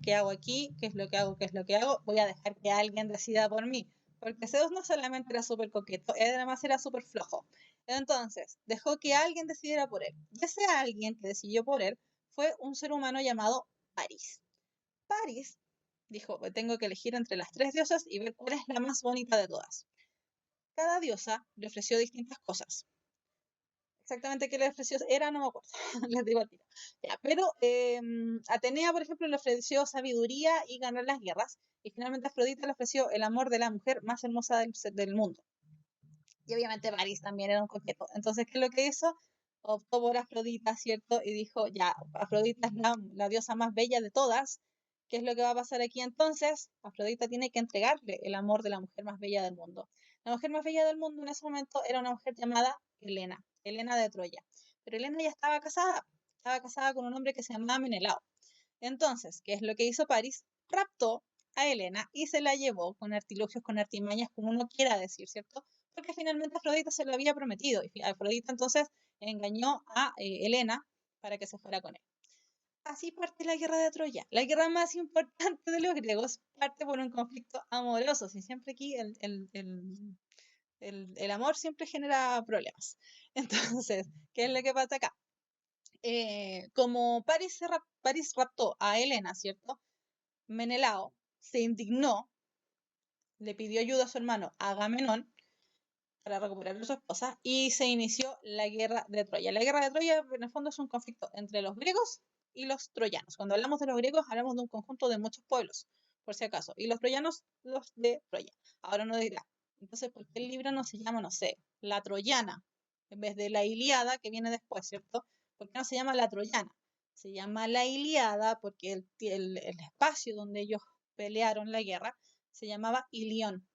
¿qué hago aquí? ¿Qué es lo que hago? ¿Qué es lo que hago? Voy a dejar que alguien decida por mí. Porque Zeus no solamente era súper coqueto, además era súper flojo. Entonces, dejó que alguien decidiera por él. Y ese alguien que decidió por él fue un ser humano llamado Paris. Paris dijo, tengo que elegir entre las 3 diosas y ver cuál es la más bonita de todas. Cada diosa le ofreció distintas cosas. Exactamente qué le ofreció era, no me acuerdo, les digo al tiro. Ya, pero Atenea, por ejemplo, le ofreció sabiduría y ganar las guerras. Y finalmente Afrodita le ofreció el amor de la mujer más hermosa del mundo. Y obviamente París también era un coqueto. Entonces, ¿qué es lo que hizo? Optó por Afrodita, ¿cierto? Y dijo, ya, Afrodita es la diosa más bella de todas. ¿Qué es lo que va a pasar aquí entonces? Afrodita tiene que entregarle el amor de la mujer más bella del mundo. La mujer más bella del mundo en ese momento era una mujer llamada Helena, Helena de Troya. Pero Helena ya estaba casada con un hombre que se llamaba Menelao. Entonces, ¿qué es lo que hizo París? Raptó a Helena y se la llevó con artilugios, con artimañas, como uno quiera decir, ¿cierto? Porque finalmente Afrodita se lo había prometido y Afrodita entonces engañó a Helena para que se fuera con él. Así parte la guerra de Troya. La guerra más importante de los griegos parte por un conflicto amoroso. Si siempre aquí el amor siempre genera problemas. Entonces, ¿qué es lo que pasa acá? Como París raptó a Helena, ¿cierto? Menelao se indignó, le pidió ayuda a su hermano Agamenón para recuperar a su esposa y se inició la guerra de Troya. La guerra de Troya en el fondo es un conflicto entre los griegos y los troyanos. Cuando hablamos de los griegos hablamos de un conjunto de muchos pueblos, por si acaso, y los troyanos los de Troya. Ahora uno dirá, entonces, ¿por qué el libro no se llama, no sé, la Troyana, en vez de la Ilíada que viene después, ¿cierto? ¿Por qué no se llama la Troyana? Se llama la Ilíada porque el espacio donde ellos pelearon la guerra se llamaba Ilión.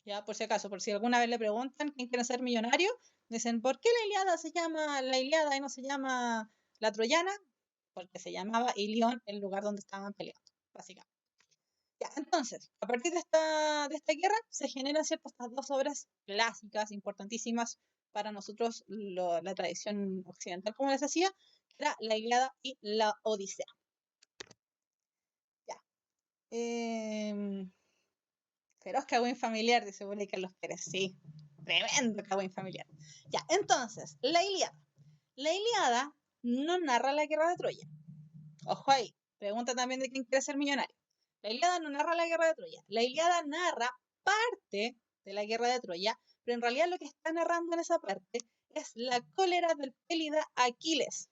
Ya, por si acaso, por si alguna vez le preguntan quién quiere ser millonario, dicen, ¿por qué la Ilíada se llama la Ilíada y no se llama la Troyana? Porque se llamaba Ilión el lugar donde estaban peleando, básicamente. Ya, entonces, a partir de esta guerra se generan ciertas estas 2 obras clásicas, importantísimas para nosotros, la tradición occidental, como les decía, que era la Ilíada y la Odisea. Ya. Feroz cagüín familiar, dice Willy Carlos Pérez. Sí, tremendo cagüín familiar. Ya, entonces, la Ilíada. La Ilíada no narra la guerra de Troya. Ojo ahí, pregunta también de quién quiere ser millonario. La Ilíada no narra la guerra de Troya. La Ilíada narra parte de la guerra de Troya, pero en realidad lo que está narrando en esa parte es la cólera del pélida Aquiles.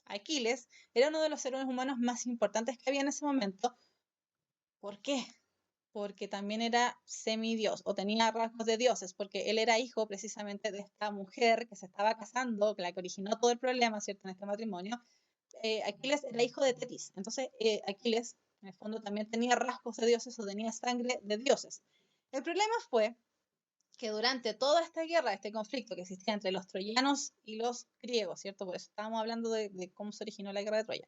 Aquiles era uno de los héroes humanos más importantes que había en ese momento. ¿Por qué? Porque también era semidios o tenía rasgos de dioses, porque él era hijo precisamente de esta mujer que se estaba casando, que la que originó todo el problema, ¿cierto?, en este matrimonio. Aquiles era hijo de Tetis, entonces Aquiles en el fondo también tenía rasgos de dioses o tenía sangre de dioses. El problema fue que durante toda esta guerra, este conflicto que existía entre los troyanos y los griegos, ¿cierto? Por eso estábamos hablando de cómo se originó la guerra de Troya.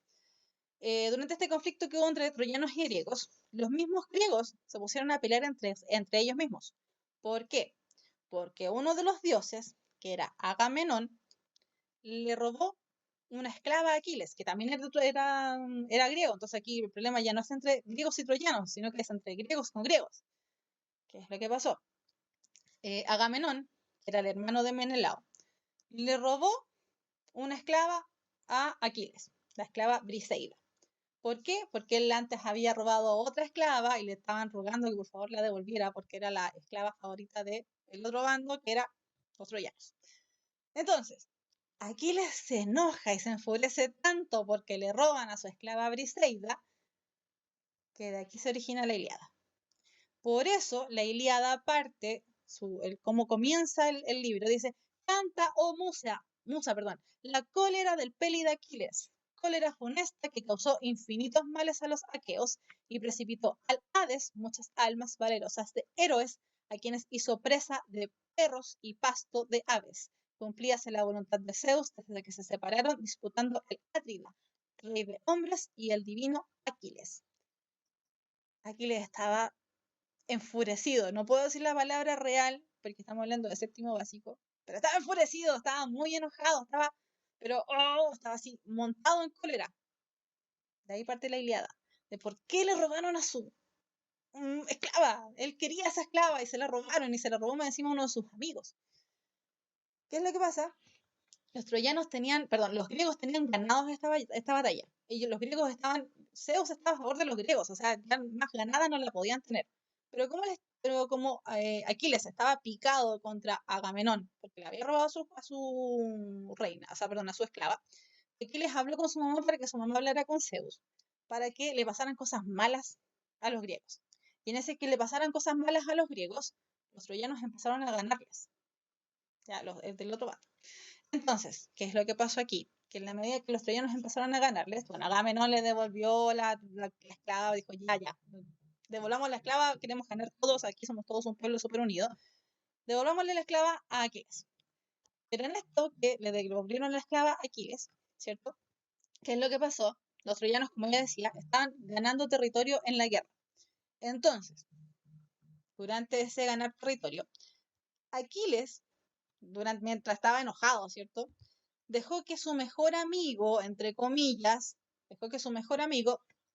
Durante este conflicto que hubo entre troyanos y griegos, los mismos griegos se pusieron a pelear entre ellos mismos. ¿Por qué? Porque uno de los dioses, que era Agamenón, le robó una esclava a Aquiles, que también era griego. Entonces aquí el problema ya no es entre griegos y troyanos, sino que es entre griegos con griegos. ¿Qué es lo que pasó? Agamenón, que era el hermano de Menelao, le robó una esclava a Aquiles, la esclava Briseida. ¿Por qué? Porque él antes había robado a otra esclava y le estaban rogando que por favor la devolviera porque era la esclava favorita del otro bando, que era los troyanos. Entonces, Aquiles se enoja y se enfurece tanto porque le roban a su esclava Briseida, que de aquí se origina la Ilíada. Por eso la Ilíada parte, cómo comienza el libro, dice, canta, oh Musa, perdón, la cólera del Pélida Aquiles, cólera funesta que causó infinitos males a los aqueos y precipitó al Hades muchas almas valerosas de héroes, a quienes hizo presa de perros y pasto de aves. Cumplíase la voluntad de Zeus desde que se separaron disputando el Atrida, rey de hombres, y el divino Aquiles. Aquiles estaba enfurecido. No puedo decir la palabra real porque estamos hablando de séptimo básico, pero estaba enfurecido, estaba muy enojado, estaba así montado en cólera. De ahí parte la Ilíada, de por qué le robaron a su esclava. Él quería esa esclava y se la robaron, y se la robó más encima uno de sus amigos. ¿Qué es lo que pasa? Los troyanos tenían, perdón, los griegos tenían ganados esta batalla. Los griegos Zeus estaba a favor de los griegos, o sea, ya más ganada no la podían tener. Pero como Aquiles estaba picado contra Agamenón, porque le había robado a su reina, o sea, perdón, a su esclava, Aquiles habló con su mamá para que su mamá hablara con Zeus, para que le pasaran cosas malas a los griegos. Y en ese que le pasaran cosas malas a los griegos, los troyanos empezaron a ganarles, ya, del otro bando. Entonces, ¿qué es lo que pasó aquí? Que en la medida que los troyanos empezaron a ganarles, bueno, Agamenón le devolvió la esclava, dijo, ya, devolvamos la esclava, queremos ganar todos, aquí somos todos un pueblo súper unido, devolvámosle la esclava a Aquiles. Pero en esto que le devolvieron la esclava a Aquiles, ¿cierto? ¿Qué es lo que pasó? Los troyanos, como ya decía, estaban ganando territorio en la guerra. Entonces, durante ese ganar territorio, Aquiles, mientras estaba enojado, ¿cierto? Dejó que su mejor amigo, entre comillas,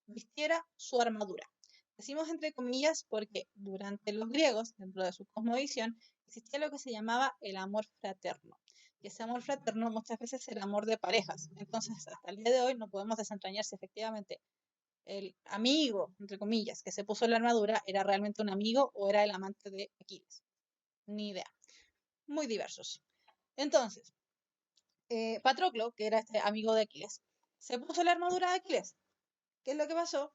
vistiera su armadura. Decimos entre comillas porque durante los griegos, dentro de su cosmovisión, existía lo que se llamaba el amor fraterno. Y ese amor fraterno muchas veces era el amor de parejas. Entonces, hasta el día de hoy no podemos desentrañar si efectivamente el amigo, entre comillas, que se puso la armadura era realmente un amigo o era el amante de Aquiles. Ni idea. Muy diversos. Entonces, Patroclo, que era este amigo de Aquiles, se puso la armadura de Aquiles. ¿Qué es lo que pasó?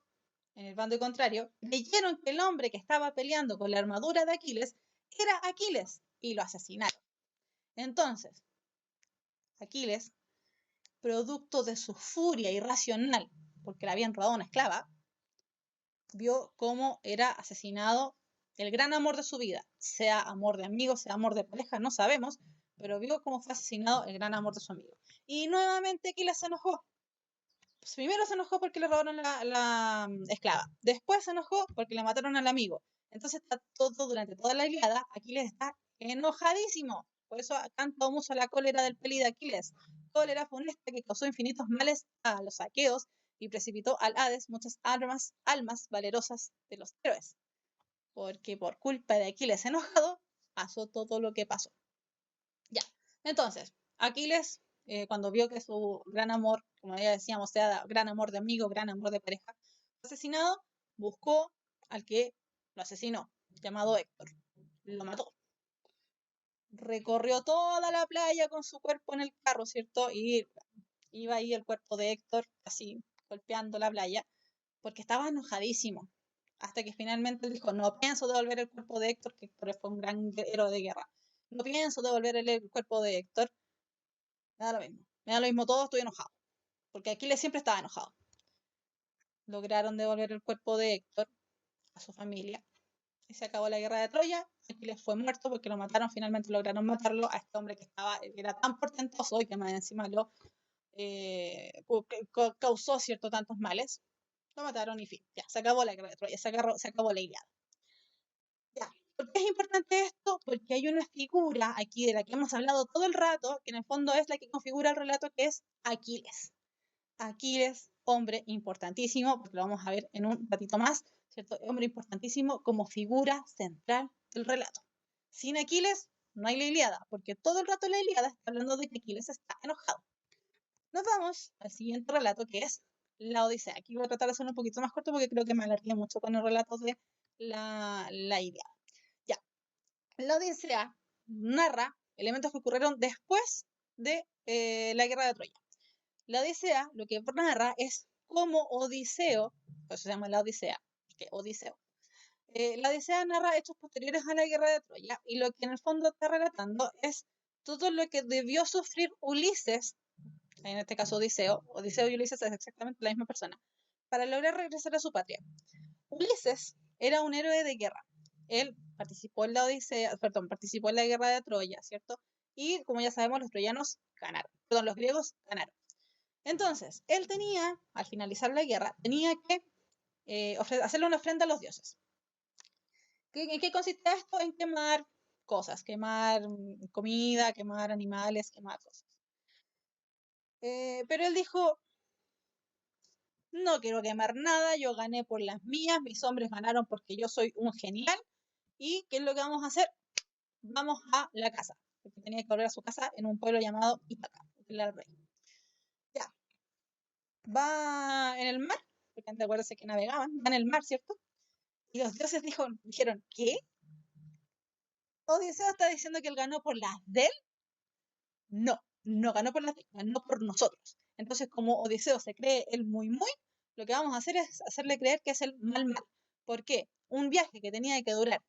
En el bando contrario, creyeron que el hombre que estaba peleando con la armadura de Aquiles era Aquiles y lo asesinaron. Entonces, Aquiles, producto de su furia irracional, porque le habían robado una esclava, vio cómo era asesinado el gran amor de su vida, sea amor de amigo, sea amor de pareja, no sabemos, pero vio cómo fue asesinado el gran amor de su amigo. Y nuevamente Aquiles se enojó. Pues primero se enojó porque le robaron la esclava. Después se enojó porque le mataron al amigo. Entonces está durante toda la Ilíada, Aquiles está enojadísimo. Por eso canta mucho la cólera del peli de Aquiles. Cólera funesta que causó infinitos males a los aqueos y precipitó al Hades muchas almas valerosas de los héroes. Porque por culpa de Aquiles enojado, pasó todo lo que pasó. Ya, entonces, Aquiles, cuando vio que su gran amor, como ya decíamos, sea gran amor de amigo, gran amor de pareja, fue asesinado, buscó al que lo asesinó, llamado Héctor. Lo mató. Recorrió toda la playa con su cuerpo en el carro, ¿cierto? Y iba ahí el cuerpo de Héctor, así, golpeando la playa, porque estaba enojadísimo. Hasta que finalmente dijo, no pienso devolver el cuerpo de Héctor, que Héctor fue un gran héroe de guerra. No pienso devolver el cuerpo de Héctor. Me da lo mismo. Me da lo mismo todo, estoy enojado. Porque Aquiles siempre estaba enojado. Lograron devolver el cuerpo de Héctor a su familia. Y se acabó la guerra de Troya. Aquiles fue muerto porque lo mataron. Finalmente lograron matarlo a este hombre que era tan portentoso y que más encima causó tantos males. Lo mataron y fin. Ya, se acabó la guerra de Troya. Se acabó la Ilíada. Ya. ¿Por qué es importante esto? Porque hay una figura aquí de la que hemos hablado todo el rato, que en el fondo es la que configura el relato, que es Aquiles. Aquiles, hombre importantísimo, porque lo vamos a ver en un ratito más, ¿cierto? Hombre importantísimo como figura central del relato. Sin Aquiles no hay la Ilíada, porque todo el rato la Ilíada está hablando de que Aquiles está enojado. Nos vamos al siguiente relato, que es la Odisea. Aquí voy a tratar de hacerlo un poquito más corto porque creo que me alargué mucho con el relato de la Ilíada. Ya, la Odisea narra elementos que ocurrieron después de la guerra de Troya. La Odisea lo que narra es cómo Odiseo, por eso se llama la Odisea, que Odiseo. La Odisea narra hechos posteriores a la guerra de Troya y lo que en el fondo está relatando es todo lo que debió sufrir Ulises, en este caso Odiseo y Ulises es exactamente la misma persona, para lograr regresar a su patria. Ulises era un héroe de guerra. Él participó en la Odisea, perdón, participó en la guerra de Troya, ¿cierto? Y como ya sabemos, los troyanos ganaron, perdón, los griegos ganaron. Entonces, él tenía, al finalizar la guerra, tenía que hacerle una ofrenda a los dioses. ¿En qué consiste esto? En quemar cosas, quemar comida, quemar animales, quemar cosas. Pero él dijo, no quiero quemar nada, yo gané por las mías, mis hombres ganaron porque yo soy un genial. ¿Y qué es lo que vamos a hacer? Vamos a la casa, porque tenía que volver a su casa en un pueblo llamado Ítaca, el rey. Ya, va en el mar, porque antes acuérdense que navegaban, va en el mar, ¿cierto? Y los dioses dijeron, ¿qué? Odiseo está diciendo que él ganó por las de él. No, no ganó por las de él, ganó por nosotros. Entonces, como Odiseo se cree él muy, lo que vamos a hacer es hacerle creer que es el mal. ¿Por qué? Un viaje que tenía que durar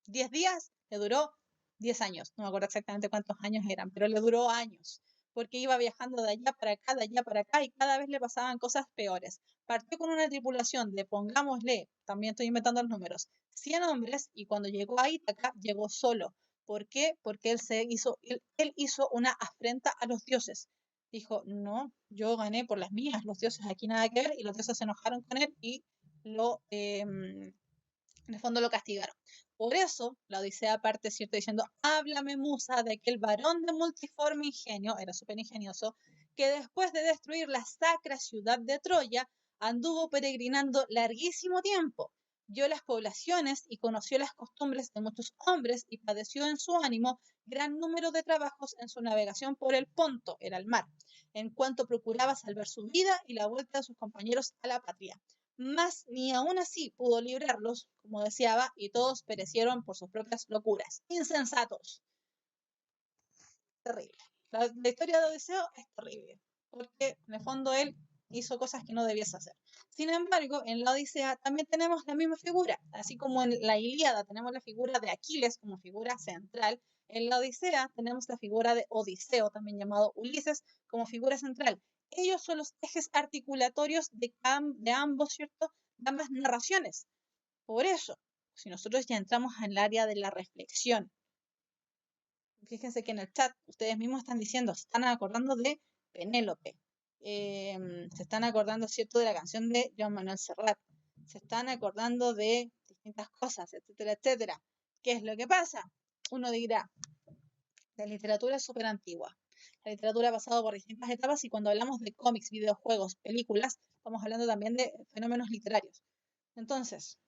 10 días, le duró 10 años. No me acuerdo exactamente cuántos años eran, pero le duró años. Porque iba viajando de allá para acá, de allá para acá, y cada vez le pasaban cosas peores. Partió con una tripulación de, pongámosle, también estoy inventando los números, 100 hombres, y cuando llegó a Ítaca, llegó solo. ¿Por qué? Porque él hizo una afrenta a los dioses. Dijo, no, yo gané por las mías, los dioses aquí nada que ver, y los dioses se enojaron con él y en el fondo lo castigaron. Por eso, la Odisea parte, ¿cierto? Diciendo, háblame, musa, de aquel varón de multiforme ingenio, era súper ingenioso, que después de destruir la sacra ciudad de Troya, anduvo peregrinando larguísimo tiempo, vio las poblaciones y conoció las costumbres de muchos hombres y padeció en su ánimo gran número de trabajos en su navegación por el Ponto, era el mar, en cuanto procuraba salvar su vida y la vuelta de sus compañeros a la patria. Mas ni aún así pudo librarlos, como deseaba, y todos perecieron por sus propias locuras. Insensatos. Terrible. La historia de Odiseo es terrible, porque en el fondo él hizo cosas que no debiese hacer. Sin embargo, en la Odisea también tenemos la misma figura, así como en la Ilíada tenemos la figura de Aquiles como figura central, en la Odisea tenemos la figura de Odiseo, también llamado Ulises, como figura central. Ellos son los ejes articulatorios de ambos, ¿cierto? De ambas narraciones. Por eso, si nosotros ya entramos en el área de la reflexión, fíjense que en el chat ustedes mismos están diciendo, se están acordando de Penélope, se están acordando, ¿cierto?, de la canción de Joan Manuel Serrat, se están acordando de distintas cosas, etcétera, etcétera. ¿Qué es lo que pasa? Uno dirá, la literatura es súper antigua. La literatura ha pasado por distintas etapas y cuando hablamos de cómics, videojuegos, películas, estamos hablando también de fenómenos literarios. Entonces,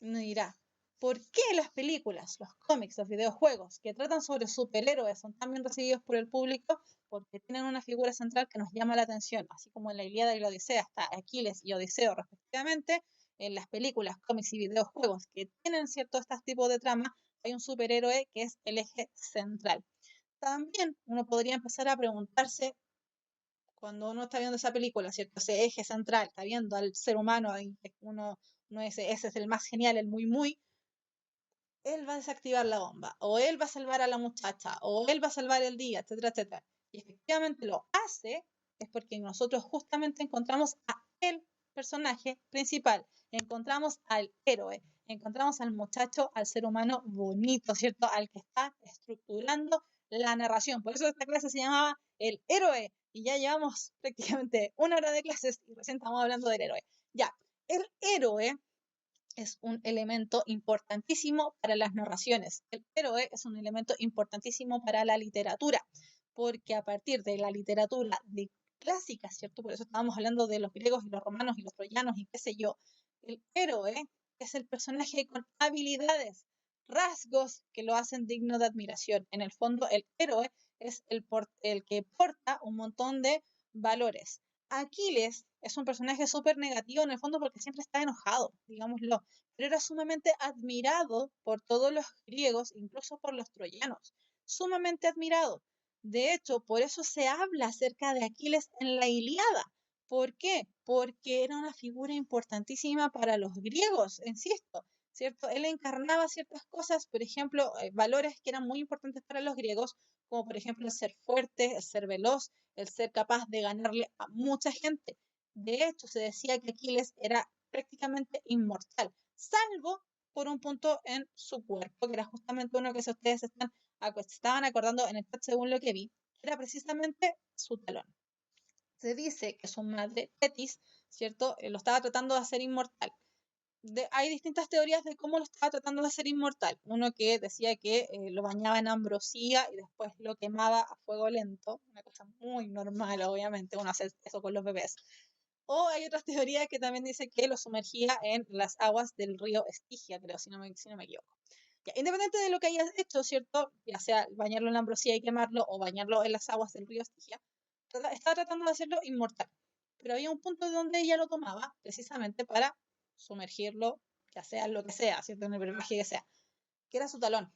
uno dirá, ¿por qué las películas, los cómics, los videojuegos que tratan sobre superhéroes son tan bien recibidos por el público? Porque tienen una figura central que nos llama la atención, así como en la Ilíada y la Odisea está Aquiles y Odiseo respectivamente. En las películas, cómics y videojuegos que tienen cierto este tipo de trama, hay un superhéroe que es el eje central. También uno podría empezar a preguntarse, cuando uno está viendo esa película, ¿cierto? Ese eje central, está viendo al ser humano, uno ese es el más genial, el muy, él va a desactivar la bomba, o él va a salvar a la muchacha, o él va a salvar el día, etcétera, etcétera. Y efectivamente lo hace, es porque nosotros justamente encontramos a el personaje principal, encontramos al héroe, encontramos al muchacho, al ser humano bonito, ¿cierto? Al que está estructurando la narración. Por eso esta clase se llamaba El Héroe, y ya llevamos prácticamente 1 hora de clases y recién estamos hablando del héroe. Ya, el héroe es un elemento importantísimo para las narraciones. El héroe es un elemento importantísimo para la literatura, porque a partir de la literatura de clásica, ¿cierto? Por eso estábamos hablando de los griegos y los romanos y los troyanos y qué sé yo. El héroe es el personaje con habilidades, rasgos que lo hacen digno de admiración. En el fondo, el héroe es el que porta un montón de valores. Aquiles es un personaje súper negativo en el fondo porque siempre está enojado, digámoslo, pero era sumamente admirado por todos los griegos, incluso por los troyanos, sumamente admirado. De hecho, por eso se habla acerca de Aquiles en la Ilíada. ¿Por qué? Porque era una figura importantísima para los griegos, insisto, ¿cierto? Él encarnaba ciertas cosas, por ejemplo, valores que eran muy importantes para los griegos, como por ejemplo el ser fuerte, el ser veloz, el ser capaz de ganarle a mucha gente. De hecho, se decía que Aquiles era prácticamente inmortal, salvo por un punto en su cuerpo, que era justamente uno que si ustedes se estaban acordando en el chat según lo que vi, era precisamente su talón. Se dice que su madre, Tetis, ¿cierto? Lo estaba tratando de hacer inmortal. Hay distintas teorías de cómo lo estaba tratando de hacer inmortal. Uno que decía que lo bañaba en ambrosía y después lo quemaba a fuego lento, una cosa muy normal, obviamente, uno hace eso con los bebés. O hay otras teorías que también dice que lo sumergía en las aguas del río Estigia, creo, si no me equivoco. Ya, independiente de lo que hayas hecho, ¿cierto? Ya sea bañarlo en la ambrosía y quemarlo o bañarlo en las aguas del río Estigia, estaba tratando de hacerlo inmortal. Pero había un punto donde ella lo tomaba precisamente para sumergirlo, ya sea lo que sea, ¿cierto? En el brebaje que sea, que era su talón.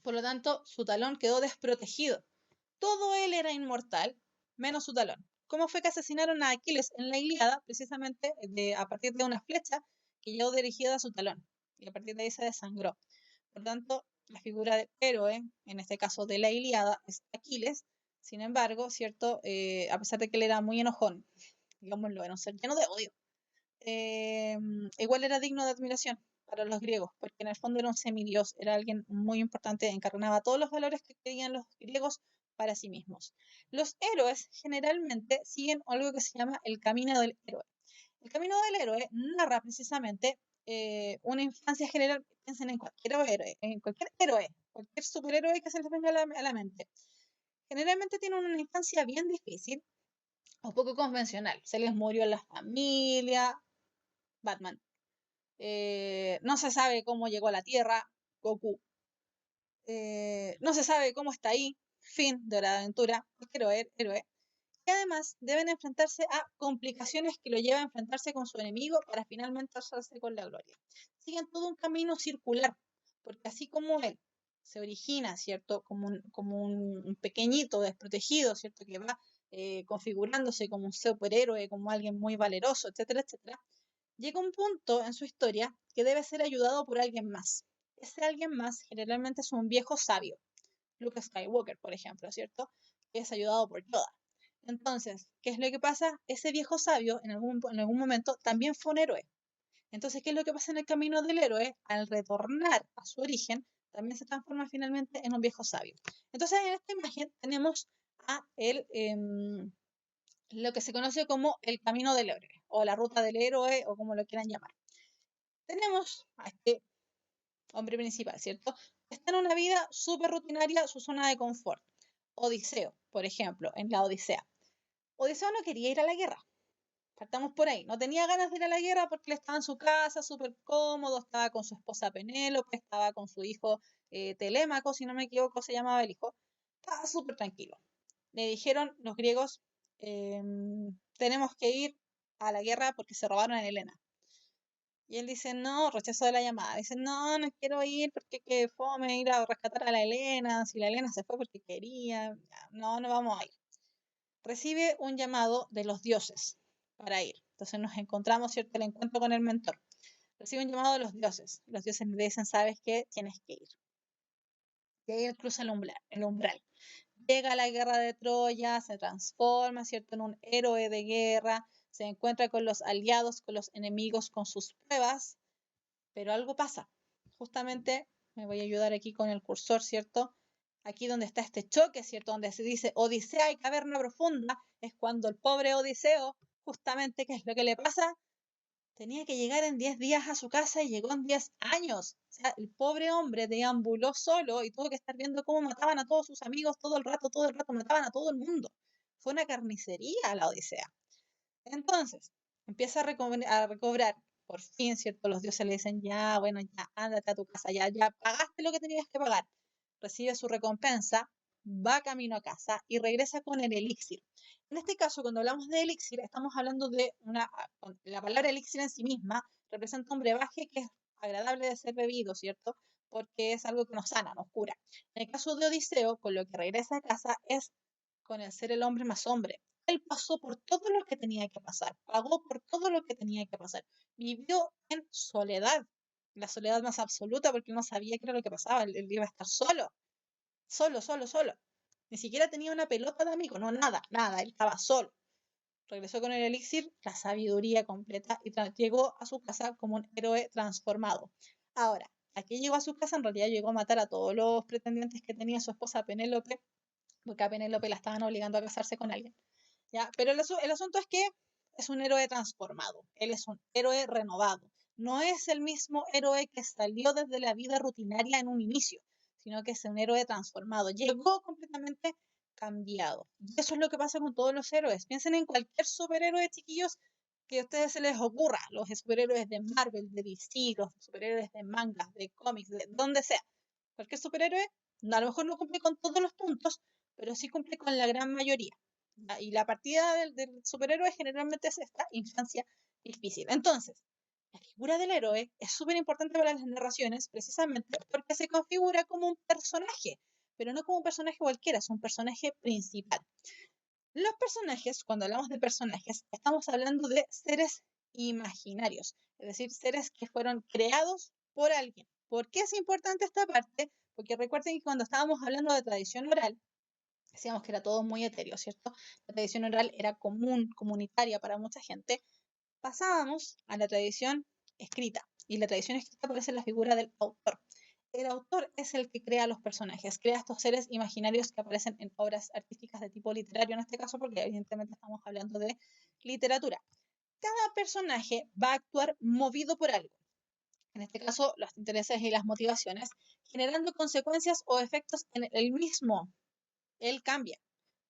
Por lo tanto, su talón quedó desprotegido. Todo él era inmortal, menos su talón. ¿Cómo fue que asesinaron a Aquiles en la Ilíada? Precisamente a partir de una flecha que llegó dirigida a su talón. Y a partir de ahí se desangró. Por tanto, la figura del héroe, en este caso de la Ilíada, es Aquiles. Sin embargo, ¿cierto? A pesar de que él era muy enojón, digámoslo, era un ser lleno de odio, igual era digno de admiración para los griegos, porque en el fondo era un semidios, era alguien muy importante, encarnaba todos los valores que querían los griegos para sí mismos. Los héroes generalmente siguen algo que se llama el camino del héroe. El camino del héroe narra precisamente una infancia general. Piensen en cualquier héroe, cualquier superhéroe que se les venga a la mente. Generalmente tienen una infancia bien difícil o poco convencional. Se les murió la familia, Batman. No se sabe cómo llegó a la Tierra, Goku. No se sabe cómo está ahí, fin de Hora de Aventura, cualquier héroe. Y además deben enfrentarse a complicaciones que lo llevan a enfrentarse con su enemigo para finalmente alzarse con la gloria. Siguen todo un camino circular, porque así como él se origina, ¿cierto? Como un pequeñito desprotegido, ¿cierto? Que va configurándose como un superhéroe, como alguien muy valeroso, etcétera, etcétera. Llega un punto en su historia que debe ser ayudado por alguien más. Ese alguien más generalmente es un viejo sabio, Luke Skywalker, por ejemplo, ¿cierto? Que es ayudado por Yoda. Entonces, ¿qué es lo que pasa? Ese viejo sabio en algún momento también fue un héroe. Entonces, ¿qué es lo que pasa en el camino del héroe? Al retornar a su origen, también se transforma finalmente en un viejo sabio. Entonces, en esta imagen tenemos a lo que se conoce como el camino del héroe, o la ruta del héroe, o como lo quieran llamar. Tenemos a este hombre principal, ¿cierto? Está en una vida súper rutinaria, su zona de confort. Odiseo, por ejemplo, en la Odisea. Odiseo no quería ir a la guerra. Partamos por ahí. No tenía ganas de ir a la guerra porque él estaba en su casa, súper cómodo, estaba con su esposa Penélope, estaba con su hijo Telémaco, si no me equivoco, se llamaba el hijo. Estaba súper tranquilo. Le dijeron los griegos, tenemos que ir a la guerra porque se robaron a Helena. Y él dice, no, rechazo de la llamada. Dice, no, no quiero ir porque que fome ir a rescatar a la Helena. Si la Helena se fue porque quería, no, no vamos a ir. Recibe un llamado de los dioses para ir. Entonces nos encontramos, ¿cierto?, el encuentro con el mentor. Recibe un llamado de los dioses. Los dioses le dicen, ¿sabes qué? Tienes que ir. Y ahí él cruza el umbral. Llega a la guerra de Troya, se transforma, ¿cierto?, en un héroe de guerra, se encuentra con los aliados, con los enemigos, con sus pruebas, pero algo pasa. Justamente me voy a ayudar aquí con el cursor, ¿cierto? Aquí donde está este choque, ¿cierto? Donde se dice Odisea y caverna profunda, es cuando el pobre Odiseo, justamente, ¿qué es lo que le pasa? Tenía que llegar en 10 días a su casa y llegó en 10 años. O sea, el pobre hombre deambuló solo y tuvo que estar viendo cómo mataban a todos sus amigos todo el rato, mataban a todo el mundo. Fue una carnicería la Odisea. Entonces, empieza a recobrar, por fin, ¿cierto? Los dioses le dicen, ya, bueno, ya, ándate a tu casa, ya pagaste lo que tenías que pagar. Recibe su recompensa, va camino a casa y regresa con el elixir. En este caso, cuando hablamos de elixir, estamos hablando de la palabra elixir en sí misma representa un brebaje que es agradable de ser bebido, ¿cierto? porque es algo que nos sana, nos cura. En el caso de Odiseo, con lo que regresa a casa es con el ser el hombre más hombre. Él pasó por todo lo que tenía que pasar, pagó por todo lo que tenía que pasar, vivió en soledad, la soledad más absoluta porque él no sabía qué era lo que pasaba, él iba a estar solo, solo, solo, solo. Ni siquiera tenía una pelota de amigo, no, nada, nada, él estaba solo. Regresó con el elixir, la sabiduría completa y llegó a su casa como un héroe transformado. Ahora, aquí llegó a su casa, en realidad llegó a matar a todos los pretendientes que tenía su esposa Penélope, porque a Penélope la estaban obligando a casarse con alguien. ¿Ya? Pero el asunto es que es un héroe transformado, él es un héroe renovado. No es el mismo héroe que salió desde la vida rutinaria en un inicio, sino que es un héroe transformado. Llegó completamente cambiado. Y eso es lo que pasa con todos los héroes. Piensen en cualquier superhéroe, chiquillos, que a ustedes se les ocurra. Los superhéroes de Marvel, de DC, los superhéroes de mangas, de cómics, de donde sea. Cualquier superhéroe, a lo mejor no cumple con todos los puntos, pero sí cumple con la gran mayoría. Y la partida del superhéroe generalmente es esta infancia difícil. Entonces, la figura del héroe es súper importante para las narraciones precisamente porque se configura como un personaje, pero no como un personaje cualquiera, es un personaje principal. Los personajes, cuando hablamos de personajes, estamos hablando de seres imaginarios, es decir, seres que fueron creados por alguien. ¿Por qué es importante esta parte? Porque recuerden que cuando estábamos hablando de tradición oral, decíamos que era todo muy etéreo, ¿cierto? La tradición oral era común, comunitaria para mucha gente. Pasábamos a la tradición escrita, y la tradición escrita aparece en la figura del autor. El autor es el que crea los personajes, crea estos seres imaginarios que aparecen en obras artísticas de tipo literario, en este caso, porque evidentemente estamos hablando de literatura. Cada personaje va a actuar movido por algo, en este caso los intereses y las motivaciones, generando consecuencias o efectos en el mismo. Él cambia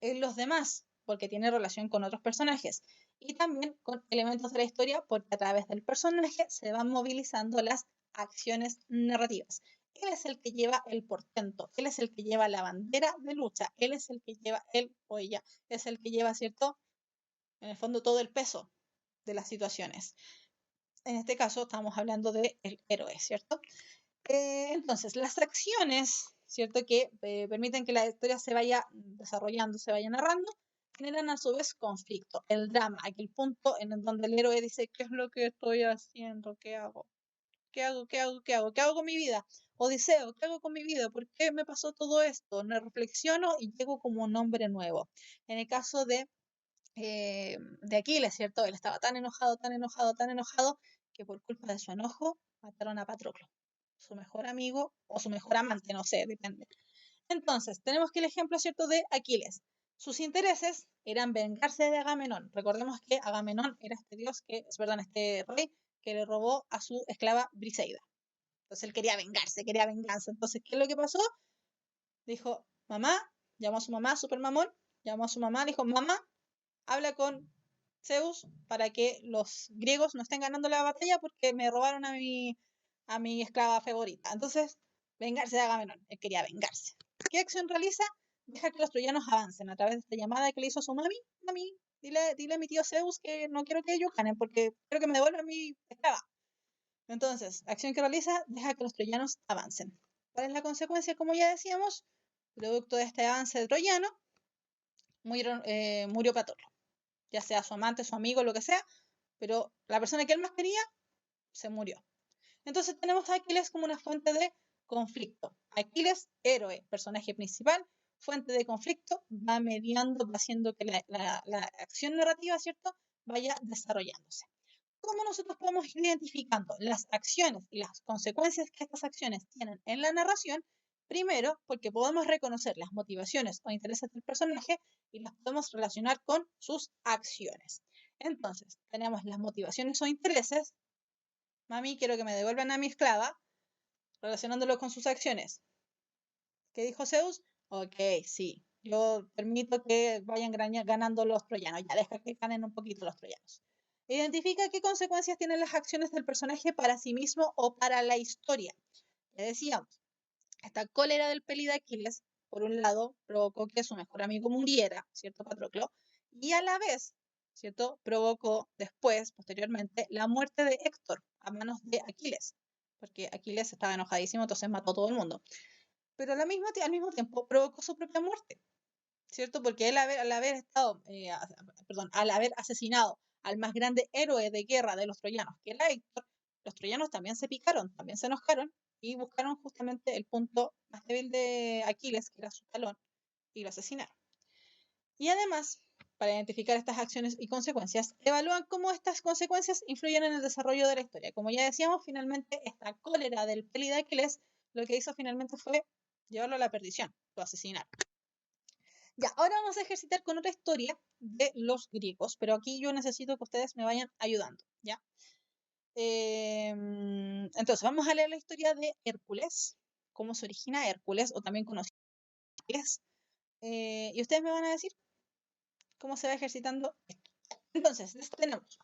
en los demás porque tiene relación con otros personajes y también con elementos de la historia porque a través del personaje se van movilizando las acciones narrativas. Él es el que lleva el portento, él es el que lleva la bandera de lucha, él es el que lleva, él o ella es el que lleva, ¿cierto? En el fondo todo el peso de las situaciones. En este caso estamos hablando del héroe, ¿cierto? Entonces, las acciones, ¿cierto? Que permiten que la historia se vaya desarrollando, se vaya narrando, generan a su vez conflicto, el drama, aquel punto en donde el héroe dice, ¿qué es lo que estoy haciendo? ¿Qué hago? ¿Qué hago? ¿Qué hago? ¿Qué hago? ¿Qué hago con mi vida? Odiseo, ¿qué hago con mi vida? ¿Por qué me pasó todo esto? Me reflexiono y llego como un hombre nuevo. En el caso de Aquiles, ¿cierto? Él estaba tan enojado, tan enojado, tan enojado, que por culpa de su enojo mataron a Patroclo, su mejor amigo o su mejor amante, no sé, depende. Entonces, tenemos que el ejemplo, ¿cierto?, de Aquiles. Sus intereses eran vengarse de Agamenón. Recordemos que Agamenón era este dios que, es verdad, este rey que le robó a su esclava Briseida. Entonces él quería vengarse, quería venganza. Entonces, ¿qué es lo que pasó? Dijo, mamá, llamó a su mamá, super mamón, llamó a su mamá, dijo, mamá, habla con Zeus para que los griegos no estén ganando la batalla porque me robaron a mi esclava favorita. Entonces, vengarse de Agamenón. Él quería vengarse. ¿Qué acción realiza? Deja que los troyanos avancen a través de esta llamada que le hizo a su mami. Mami, dile a mi tío Zeus que no quiero que ellos ganen porque quiero que me devuelvan mi esclava. Entonces, acción que realiza, deja que los troyanos avancen. ¿Cuál es la consecuencia? Como ya decíamos, producto de este avance troyano, murió Patroclo, ya sea su amante, su amigo, lo que sea, pero la persona que él más quería se murió. Entonces tenemos a Aquiles como una fuente de conflicto. Aquiles, héroe, personaje principal, fuente de conflicto, va mediando, va haciendo que la acción narrativa, ¿cierto?, vaya desarrollándose. ¿Cómo nosotros podemos ir identificando las acciones y las consecuencias que estas acciones tienen en la narración? Primero, porque podemos reconocer las motivaciones o intereses del personaje y las podemos relacionar con sus acciones. Entonces, tenemos las motivaciones o intereses. Mami, quiero que me devuelvan a mi esclava, relacionándolo con sus acciones. ¿Qué dijo Zeus? Ok, sí, yo permito que vayan ganando los troyanos. Ya, deja que ganen un poquito los troyanos. Identifica qué consecuencias tienen las acciones del personaje para sí mismo o para la historia. Ya decíamos, esta cólera del peli de Aquiles, por un lado, provocó que su mejor amigo muriera, ¿cierto, Patroclo? Y a la vez, ¿cierto?, provocó después, posteriormente, la muerte de Héctor a manos de Aquiles. porque Aquiles estaba enojadísimo, entonces mató a todo el mundo. Pero al mismo tiempo provocó su propia muerte, ¿cierto? Porque él al haber asesinado al más grande héroe de guerra de los troyanos, que era Héctor, los troyanos también se picaron, también se enojaron y buscaron justamente el punto más débil de Aquiles, que era su talón, y lo asesinaron. Y además, para identificar estas acciones y consecuencias, evalúan cómo estas consecuencias influyen en el desarrollo de la historia. Como ya decíamos, finalmente esta cólera del peli de Aquiles lo que hizo finalmente fue llevarlo a la perdición, lo asesinaron. Ya, ahora vamos a ejercitar con otra historia de los griegos, pero aquí yo necesito que ustedes me vayan ayudando, ¿ya? Entonces, vamos a leer la historia de Hércules, cómo se origina Hércules, o también conocido como Hércules, y ustedes me van a decir cómo se va ejercitando esto. Entonces, tenemos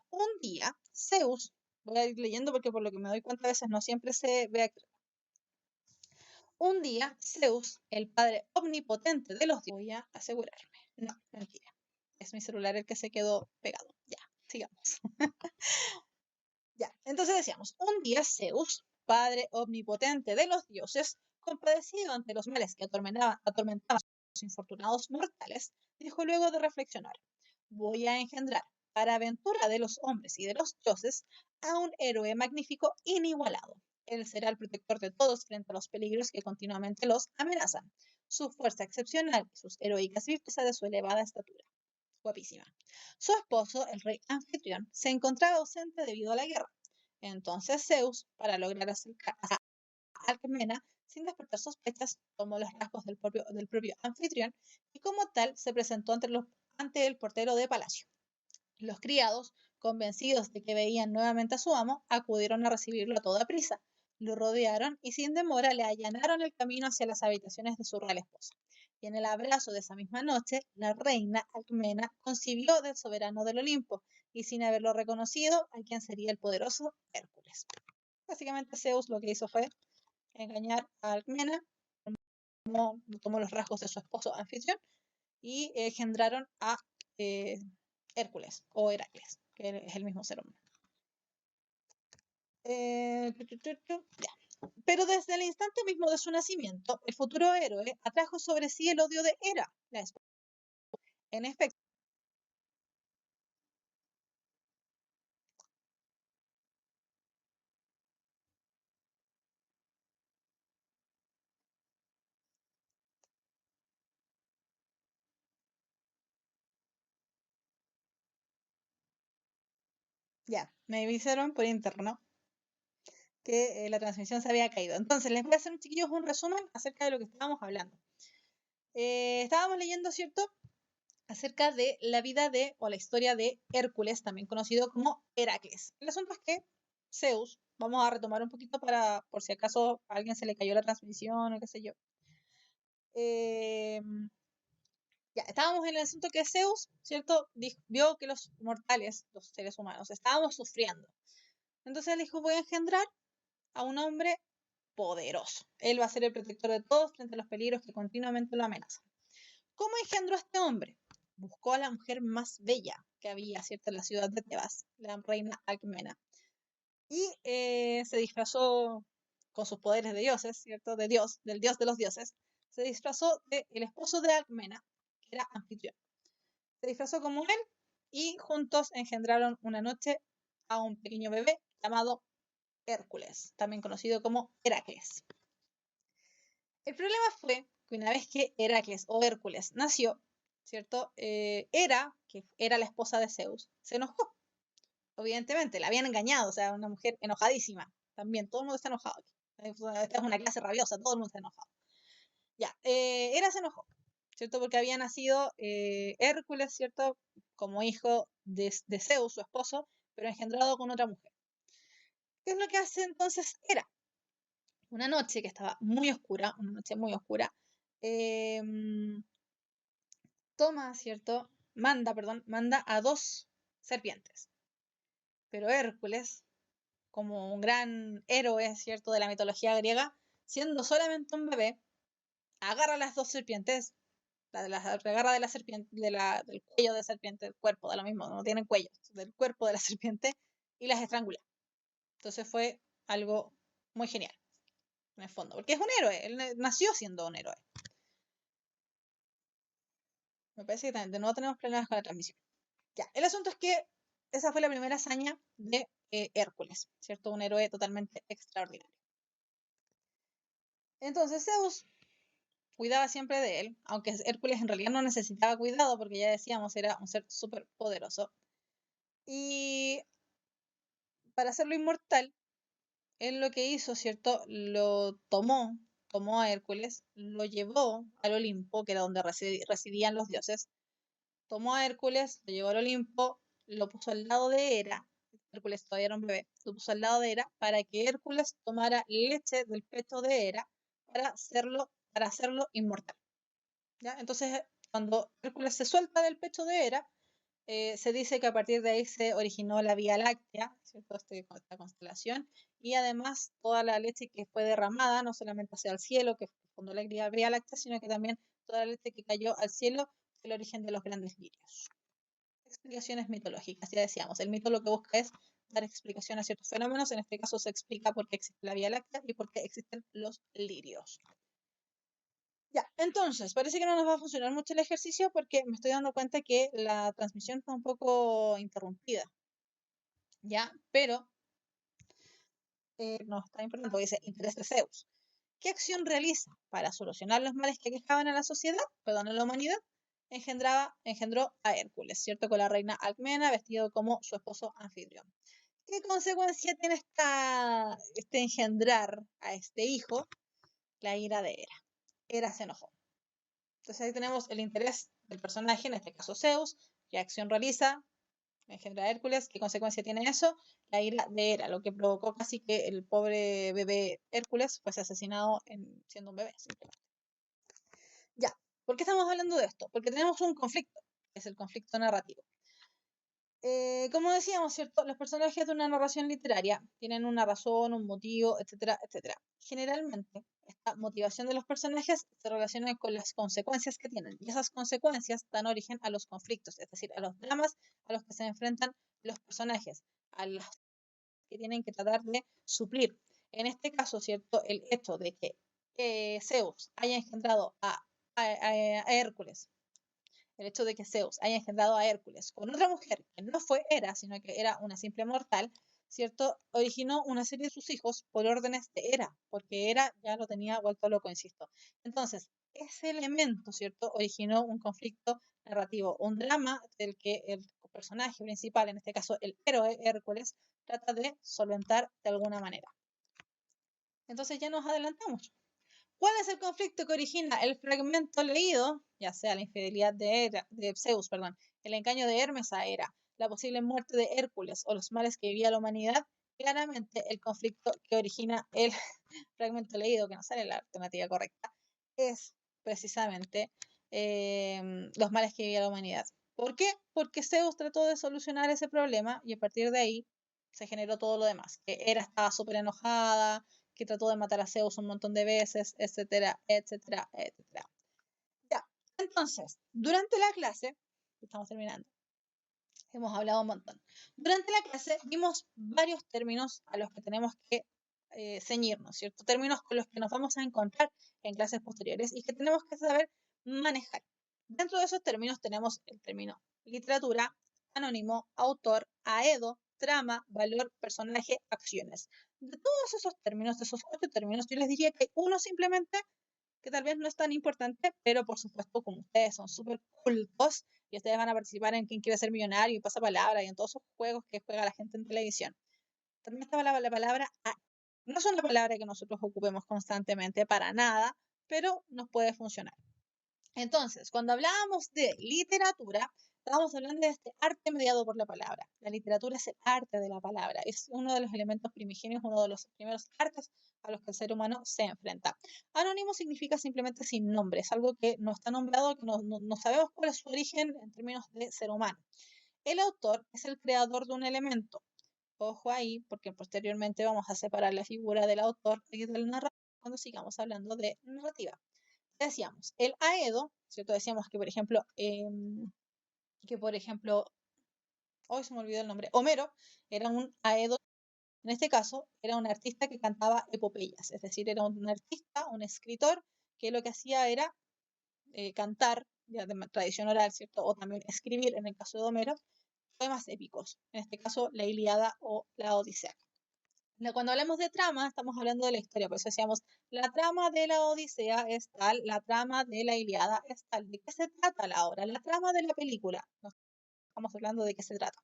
un día, Zeus, voy a ir leyendo porque por lo que me doy cuenta a veces no siempre se ve aquí. Un día, Zeus, el padre omnipotente de los dioses, voy a asegurarme. No, mentira. Es mi celular el que se quedó pegado. Ya, sigamos. Ya, entonces decíamos, un día Zeus, padre omnipotente de los dioses, compadecido ante los males que atormentaban a los infortunados mortales, dijo luego de reflexionar, voy a engendrar, para aventura de los hombres y de los dioses, a un héroe magnífico inigualado. Él será el protector de todos frente a los peligros que continuamente los amenazan. Su fuerza excepcional y sus heroicas virtudes de su elevada estatura. Guapísima. Su esposo, el rey anfitrión, se encontraba ausente debido a la guerra. Entonces Zeus, para lograr acercar a Alcmena sin despertar sospechas, tomó los rasgos del propio anfitrión y como tal se presentó ante el portero de palacio. Los criados, convencidos de que veían nuevamente a su amo, acudieron a recibirlo a toda prisa. Lo rodearon y sin demora le allanaron el camino hacia las habitaciones de su real esposa. Y en el abrazo de esa misma noche, la reina Alcmena concibió del soberano del Olimpo, y sin haberlo reconocido, a quien sería el poderoso Hércules. Básicamente Zeus lo que hizo fue engañar a Alcmena, tomó los rasgos de su esposo anfitrión y engendraron a Hércules o Heracles, que es el mismo ser humano. Ya. Pero desde el instante mismo de su nacimiento, el futuro héroe atrajo sobre sí el odio de Hera, la esposa. En efecto, ya, me avisaron por interno que la transmisión se había caído. Entonces, les voy a hacer, chiquillos, un resumen acerca de lo que estábamos hablando. Estábamos leyendo, ¿cierto?, acerca de la vida o la historia de Hércules, también conocido como Heracles. El asunto es que Zeus, vamos a retomar un poquito por si acaso a alguien se le cayó la transmisión o qué sé yo. Ya, estábamos en el asunto que Zeus, ¿cierto?, vio que los mortales, los seres humanos, estábamos sufriendo. Entonces él dijo, voy a engendrar a un hombre poderoso. Él va a ser el protector de todos frente a los peligros que continuamente lo amenazan. ¿Cómo engendró a este hombre? Buscó a la mujer más bella que había, ¿cierto?, en la ciudad de Tebas, la reina Alcmena. Y se disfrazó con sus poderes de dioses, ¿cierto?, del dios de los dioses. Se disfrazó del esposo de Alcmena, que era anfitrión. Se disfrazó como él y juntos engendraron una noche a un pequeño bebé llamado Hércules, también conocido como Heracles. El problema fue que una vez que Heracles o Hércules nació, ¿cierto? Hera, que era la esposa de Zeus, se enojó. Evidentemente, la habían engañado, o sea, una mujer enojadísima. También, todo el mundo está enojado aquí. Esta es una clase rabiosa, todo el mundo está enojado. Ya, Hera se enojó, ¿cierto? Porque había nacido Hércules, ¿cierto? Como hijo de Zeus, su esposo, pero engendrado con otra mujer. ¿Qué es lo que hace entonces Hera? Una noche que estaba muy oscura, ¿cierto? Manda a 2 serpientes. Pero Hércules, como un gran héroe, ¿cierto?, de la mitología griega, siendo solamente un bebé, agarra las 2 serpientes, las agarra de la serpiente, del cuello de serpiente, del cuerpo, da lo mismo, no tienen cuello, del cuerpo de la serpiente, y las estrangula. Entonces fue algo muy genial, en el fondo, porque es un héroe, él nació siendo un héroe. Me parece que de nuevo tenemos problemas con la transmisión. Ya, el asunto es que esa fue la primera hazaña de Hércules, ¿cierto? Un héroe totalmente extraordinario. Entonces Zeus cuidaba siempre de él, aunque Hércules en realidad no necesitaba cuidado porque ya decíamos era un ser súper poderoso. Y para hacerlo inmortal, él lo que hizo, ¿cierto? Lo tomó a Hércules, lo llevó al Olimpo, que era donde residían los dioses. Tomó a Hércules, lo llevó al Olimpo, lo puso al lado de Hera. Hércules todavía era un bebé, lo puso al lado de Hera para que Hércules tomara leche del pecho de Hera para hacerlo inmortal. ¿Ya? Entonces, cuando Hércules se suelta del pecho de Hera, se dice que a partir de ahí se originó la Vía Láctea, ¿cierto? Esta constelación, y además toda la leche que fue derramada, no solamente hacia el cielo, que fundó la Vía Láctea, sino que también toda la leche que cayó al cielo fue el origen de los grandes lirios. Explicaciones mitológicas, ya decíamos, el mito lo que busca es dar explicación a ciertos fenómenos, en este caso se explica por qué existe la Vía Láctea y por qué existen los lirios. Ya, entonces, parece que no nos va a funcionar mucho el ejercicio porque me estoy dando cuenta que la transmisión está un poco interrumpida. ¿Ya? Pero nos está importante, dice interés de Zeus. ¿Qué acción realiza para solucionar los males que aquejaban a la sociedad, perdón, a la humanidad? Engendró a Hércules, ¿cierto? Con la reina Alcmena, vestido como su esposo anfitrión. ¿Qué consecuencia tiene este engendrar a este hijo? La ira de Hera. Hera se enojó. Entonces ahí tenemos el interés del personaje, en este caso Zeus, qué acción realiza, engendra a Hércules, qué consecuencia tiene eso, la ira de Hera, lo que provocó casi que el pobre bebé Hércules fuese asesinado siendo un bebé, simplemente. Ya, ¿por qué estamos hablando de esto? Porque tenemos un conflicto, que es el conflicto narrativo. Como decíamos, ¿cierto? Los personajes de una narración literaria tienen una razón, un motivo, etcétera, etcétera. Generalmente, esta motivación de los personajes se relaciona con las consecuencias que tienen. Y esas consecuencias dan origen a los conflictos, es decir, a los dramas a los que se enfrentan los personajes, a los que tienen que tratar de suplir. En este caso, ¿cierto? El hecho de que Zeus haya engendrado a Hércules, el hecho de que Zeus haya engendrado a Hércules con otra mujer que no fue Hera, sino que era una simple mortal, ¿cierto? Originó una serie de sus hijos por órdenes de Hera, porque Hera ya lo tenía vuelto loco, insisto. Entonces, ese elemento, ¿cierto? Originó un conflicto narrativo, un drama del que el personaje principal, en este caso el héroe Hércules, trata de solventar de alguna manera. Entonces ya nos adelantamos. ¿Cuál es el conflicto que origina el fragmento leído, ya sea la infidelidad de Zeus, perdón, el engaño de Hermes a Hera, la posible muerte de Hércules o los males que vivía la humanidad? Claramente el conflicto que origina el fragmento leído, que no sale la alternativa correcta, es precisamente los males que vivía la humanidad. ¿Por qué? Porque Zeus trató de solucionar ese problema y a partir de ahí se generó todo lo demás, que Hera estaba súper enojada, que trató de matar a Zeus un montón de veces, etcétera, etcétera, etcétera. Ya, entonces, durante la clase, estamos terminando, hemos hablado un montón. Durante la clase vimos varios términos a los que tenemos que ceñirnos, ¿cierto? Términos con los que nos vamos a encontrar en clases posteriores y que tenemos que saber manejar. Dentro de esos términos tenemos el término literatura, anónimo, autor, aedo, trama, valor, personaje, acciones. De todos esos términos, de esos 8 términos, yo les diría que hay uno simplemente que tal vez no es tan importante, pero por supuesto, como ustedes son súper cultos y ustedes van a participar en Quién quiere ser millonario y Pasapalabra y en todos esos juegos que juega la gente en televisión. También está la palabra no es una palabra que nosotros ocupemos constantemente para nada, pero nos puede funcionar. Entonces, cuando hablábamos de literatura, estábamos hablando de este arte mediado por la palabra. La literatura es el arte de la palabra, es uno de los elementos primigenios, uno de los primeros artes a los que el ser humano se enfrenta. Anónimo significa simplemente sin nombre, es algo que no está nombrado, que no sabemos cuál es su origen en términos de ser humano. El autor es el creador de un elemento. Ojo ahí, porque posteriormente vamos a separar la figura del autor y del narrador cuando sigamos hablando de narrativa. Decíamos, el aedo, ¿cierto? Decíamos que, por ejemplo, hoy se me olvidó el nombre, Homero era un aedo En este caso, era un artista que cantaba epopeyas, es decir, era un artista, un escritor, que lo que hacía era cantar, ya de tradición oral, ¿cierto? O también escribir, en el caso de Homero, poemas épicos, en este caso la Ilíada o la Odisea. Cuando hablamos de trama, estamos hablando de la historia, por eso decíamos, la trama de la Odisea es tal, la trama de la Ilíada es tal. ¿De qué se trata la obra? La trama de la película. No estamos hablando de qué se trata.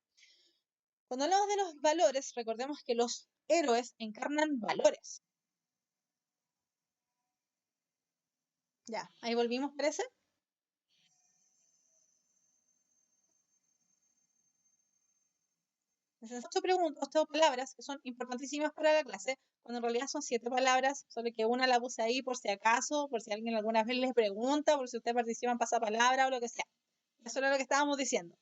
Cuando hablamos de los valores, recordemos que los héroes encarnan valores. Ya, ahí volvimos, parece. Esas 8 palabras que son importantísimas para la clase, cuando en realidad son 7 palabras, solo que una la puse ahí por si acaso, por si alguien alguna vez les pregunta, por si usted participa en pasapalabra o lo que sea. Eso era lo que estábamos diciendo.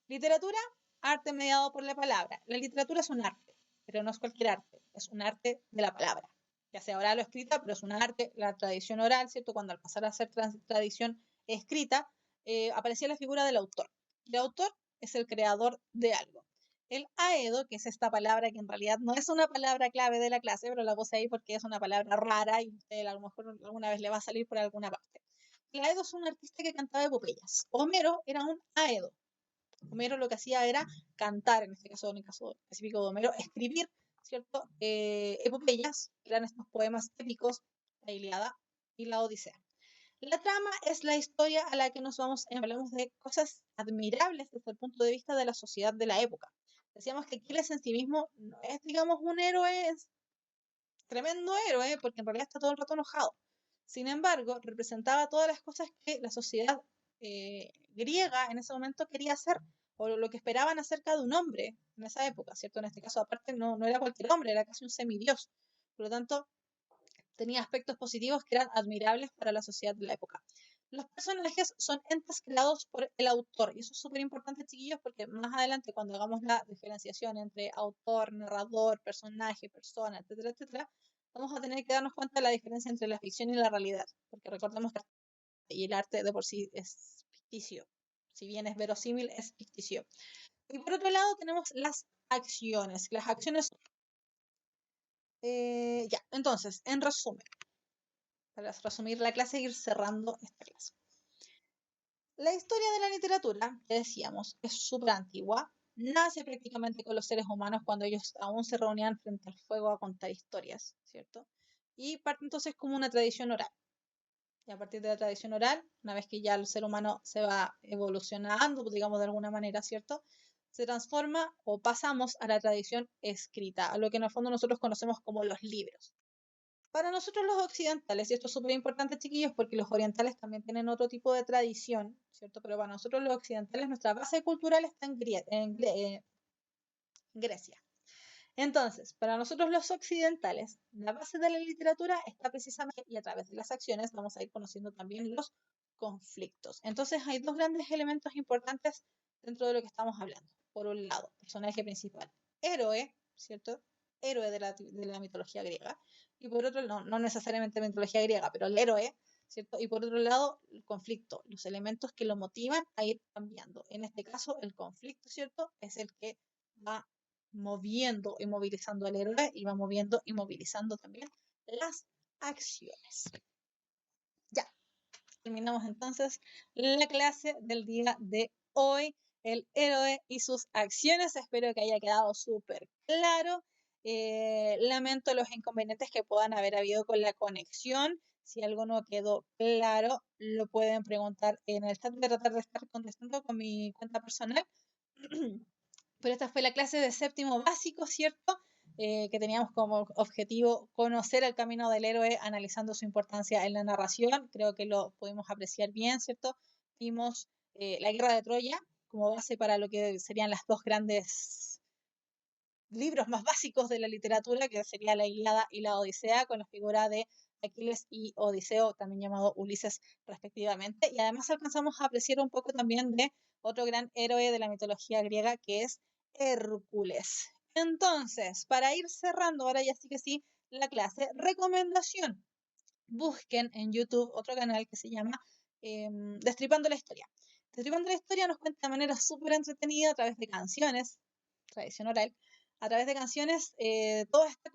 Literatura, arte mediado por la palabra. La literatura es un arte, pero no es cualquier arte, es un arte de la palabra, ya sea oral o escrita, pero es un arte, la tradición oral, ¿cierto? Cuando al pasar a ser tradición escrita, aparecía la figura del autor. El autor es el creador de algo. El aedo, que es esta palabra que en realidad no es una palabra clave de la clase, pero la puse ahí porque es una palabra rara y usted a lo mejor alguna vez le va a salir por alguna parte. El aedo es un artista que cantaba epopeyas. Homero era un aedo. Homero lo que hacía era cantar, en este caso, en el caso específico de Homero, escribir, ¿cierto? Epopeyas, que eran estos poemas épicos, la Ilíada y la Odisea. La trama es la historia a la que nos vamos, hablamos de cosas admirables desde el punto de vista de la sociedad de la época. Decíamos que Aquiles en sí mismo no es, digamos, un héroe, es tremendo héroe, porque en realidad está todo el rato enojado. Sin embargo, representaba todas las cosas que la sociedad griega en ese momento quería hacer, o lo que esperaban acerca de un hombre en esa época, ¿cierto? En este caso, aparte, no era cualquier hombre, era casi un semidios. Por lo tanto, tenía aspectos positivos que eran admirables para la sociedad de la época. Los personajes son entes creados por el autor, y eso es súper importante, chiquillos, porque más adelante, cuando hagamos la diferenciación entre autor, narrador, personaje, persona, etcétera, etcétera, vamos a tener que darnos cuenta de la diferencia entre la ficción y la realidad, porque recordemos que el arte de por sí es ficticio, si bien es verosímil, es ficticio. Y por otro lado tenemos las acciones. Las acciones, ya, entonces, en resumen, para resumir la clase y ir cerrando esta clase. La historia de la literatura, que decíamos, es súper antigua. Nace prácticamente con los seres humanos cuando ellos aún se reunían frente al fuego a contar historias, ¿cierto? Y parte entonces como una tradición oral. Y a partir de la tradición oral, una vez que ya el ser humano se va evolucionando, digamos de alguna manera, ¿cierto? Se transforma o pasamos a la tradición escrita, a lo que en el fondo nosotros conocemos como los libros. Para nosotros los occidentales, y esto es súper importante, chiquillos, porque los orientales también tienen otro tipo de tradición, ¿cierto? Pero para nosotros los occidentales, nuestra base cultural está en Grecia. Entonces, para nosotros los occidentales, la base de la literatura está precisamente, y a través de las acciones vamos a ir conociendo también los conflictos. Entonces, hay dos grandes elementos importantes dentro de lo que estamos hablando. Por un lado, personaje principal, héroe, ¿cierto? Héroe de la mitología griega. Y por otro lado, no necesariamente mitología griega, pero el héroe, ¿cierto? Y por otro lado, el conflicto, los elementos que lo motivan a ir cambiando. En este caso, el conflicto, ¿cierto? Es el que va moviendo y movilizando al héroe y va moviendo y movilizando también las acciones. Ya, terminamos entonces la clase del día de hoy, el héroe y sus acciones. Espero que haya quedado súper claro. Lamento los inconvenientes que puedan haber habido con la conexión. Si algo no quedó claro, lo pueden preguntar en el chat. Voy a tratar de estar contestando con mi cuenta personal. Pero esta fue la clase de séptimo básico, ¿cierto? Que teníamos como objetivo conocer el camino del héroe, analizando su importancia en la narración. Creo que lo pudimos apreciar bien, ¿cierto? Vimos la guerra de Troya como base para lo que serían las dos grandes libros más básicos de la literatura, que sería la Ilíada y la Odisea, con la figura de Aquiles y Odiseo, también llamado Ulises respectivamente. Y además alcanzamos a apreciar un poco también de otro gran héroe de la mitología griega, que es Hércules. Entonces, para ir cerrando, ahora ya sí que sí, la clase, recomendación. Busquen en YouTube otro canal que se llama Destripando la Historia. Destripando la Historia nos cuenta de manera súper entretenida a través de canciones, tradición oral, a través de canciones toda esta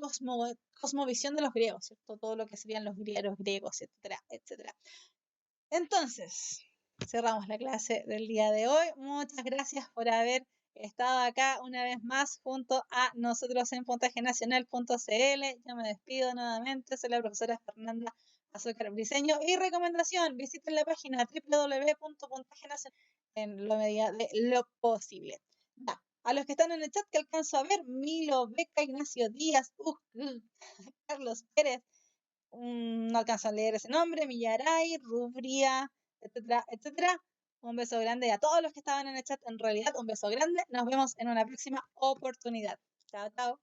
cosmovisión de los griegos, ¿cierto? Todo lo que serían los griegos, etcétera, etcétera. Entonces, cerramos la clase del día de hoy. Muchas gracias por haber estado acá una vez más junto a nosotros en puntajenacional.cl. Yo me despido nuevamente. Soy la profesora Fernanda Azúcar Briceño. Y recomendación, visiten la página www.puntajenacional en la medida de lo posible. Ya. A los que están en el chat que alcanzo a ver, Milo, Beca, Ignacio Díaz, Carlos Pérez, no alcanzo a leer ese nombre, Millaray, Rubria, etcétera, etcétera. Un beso grande a todos los que estaban en el chat. En realidad, un beso grande. Nos vemos en una próxima oportunidad. Chao, chao.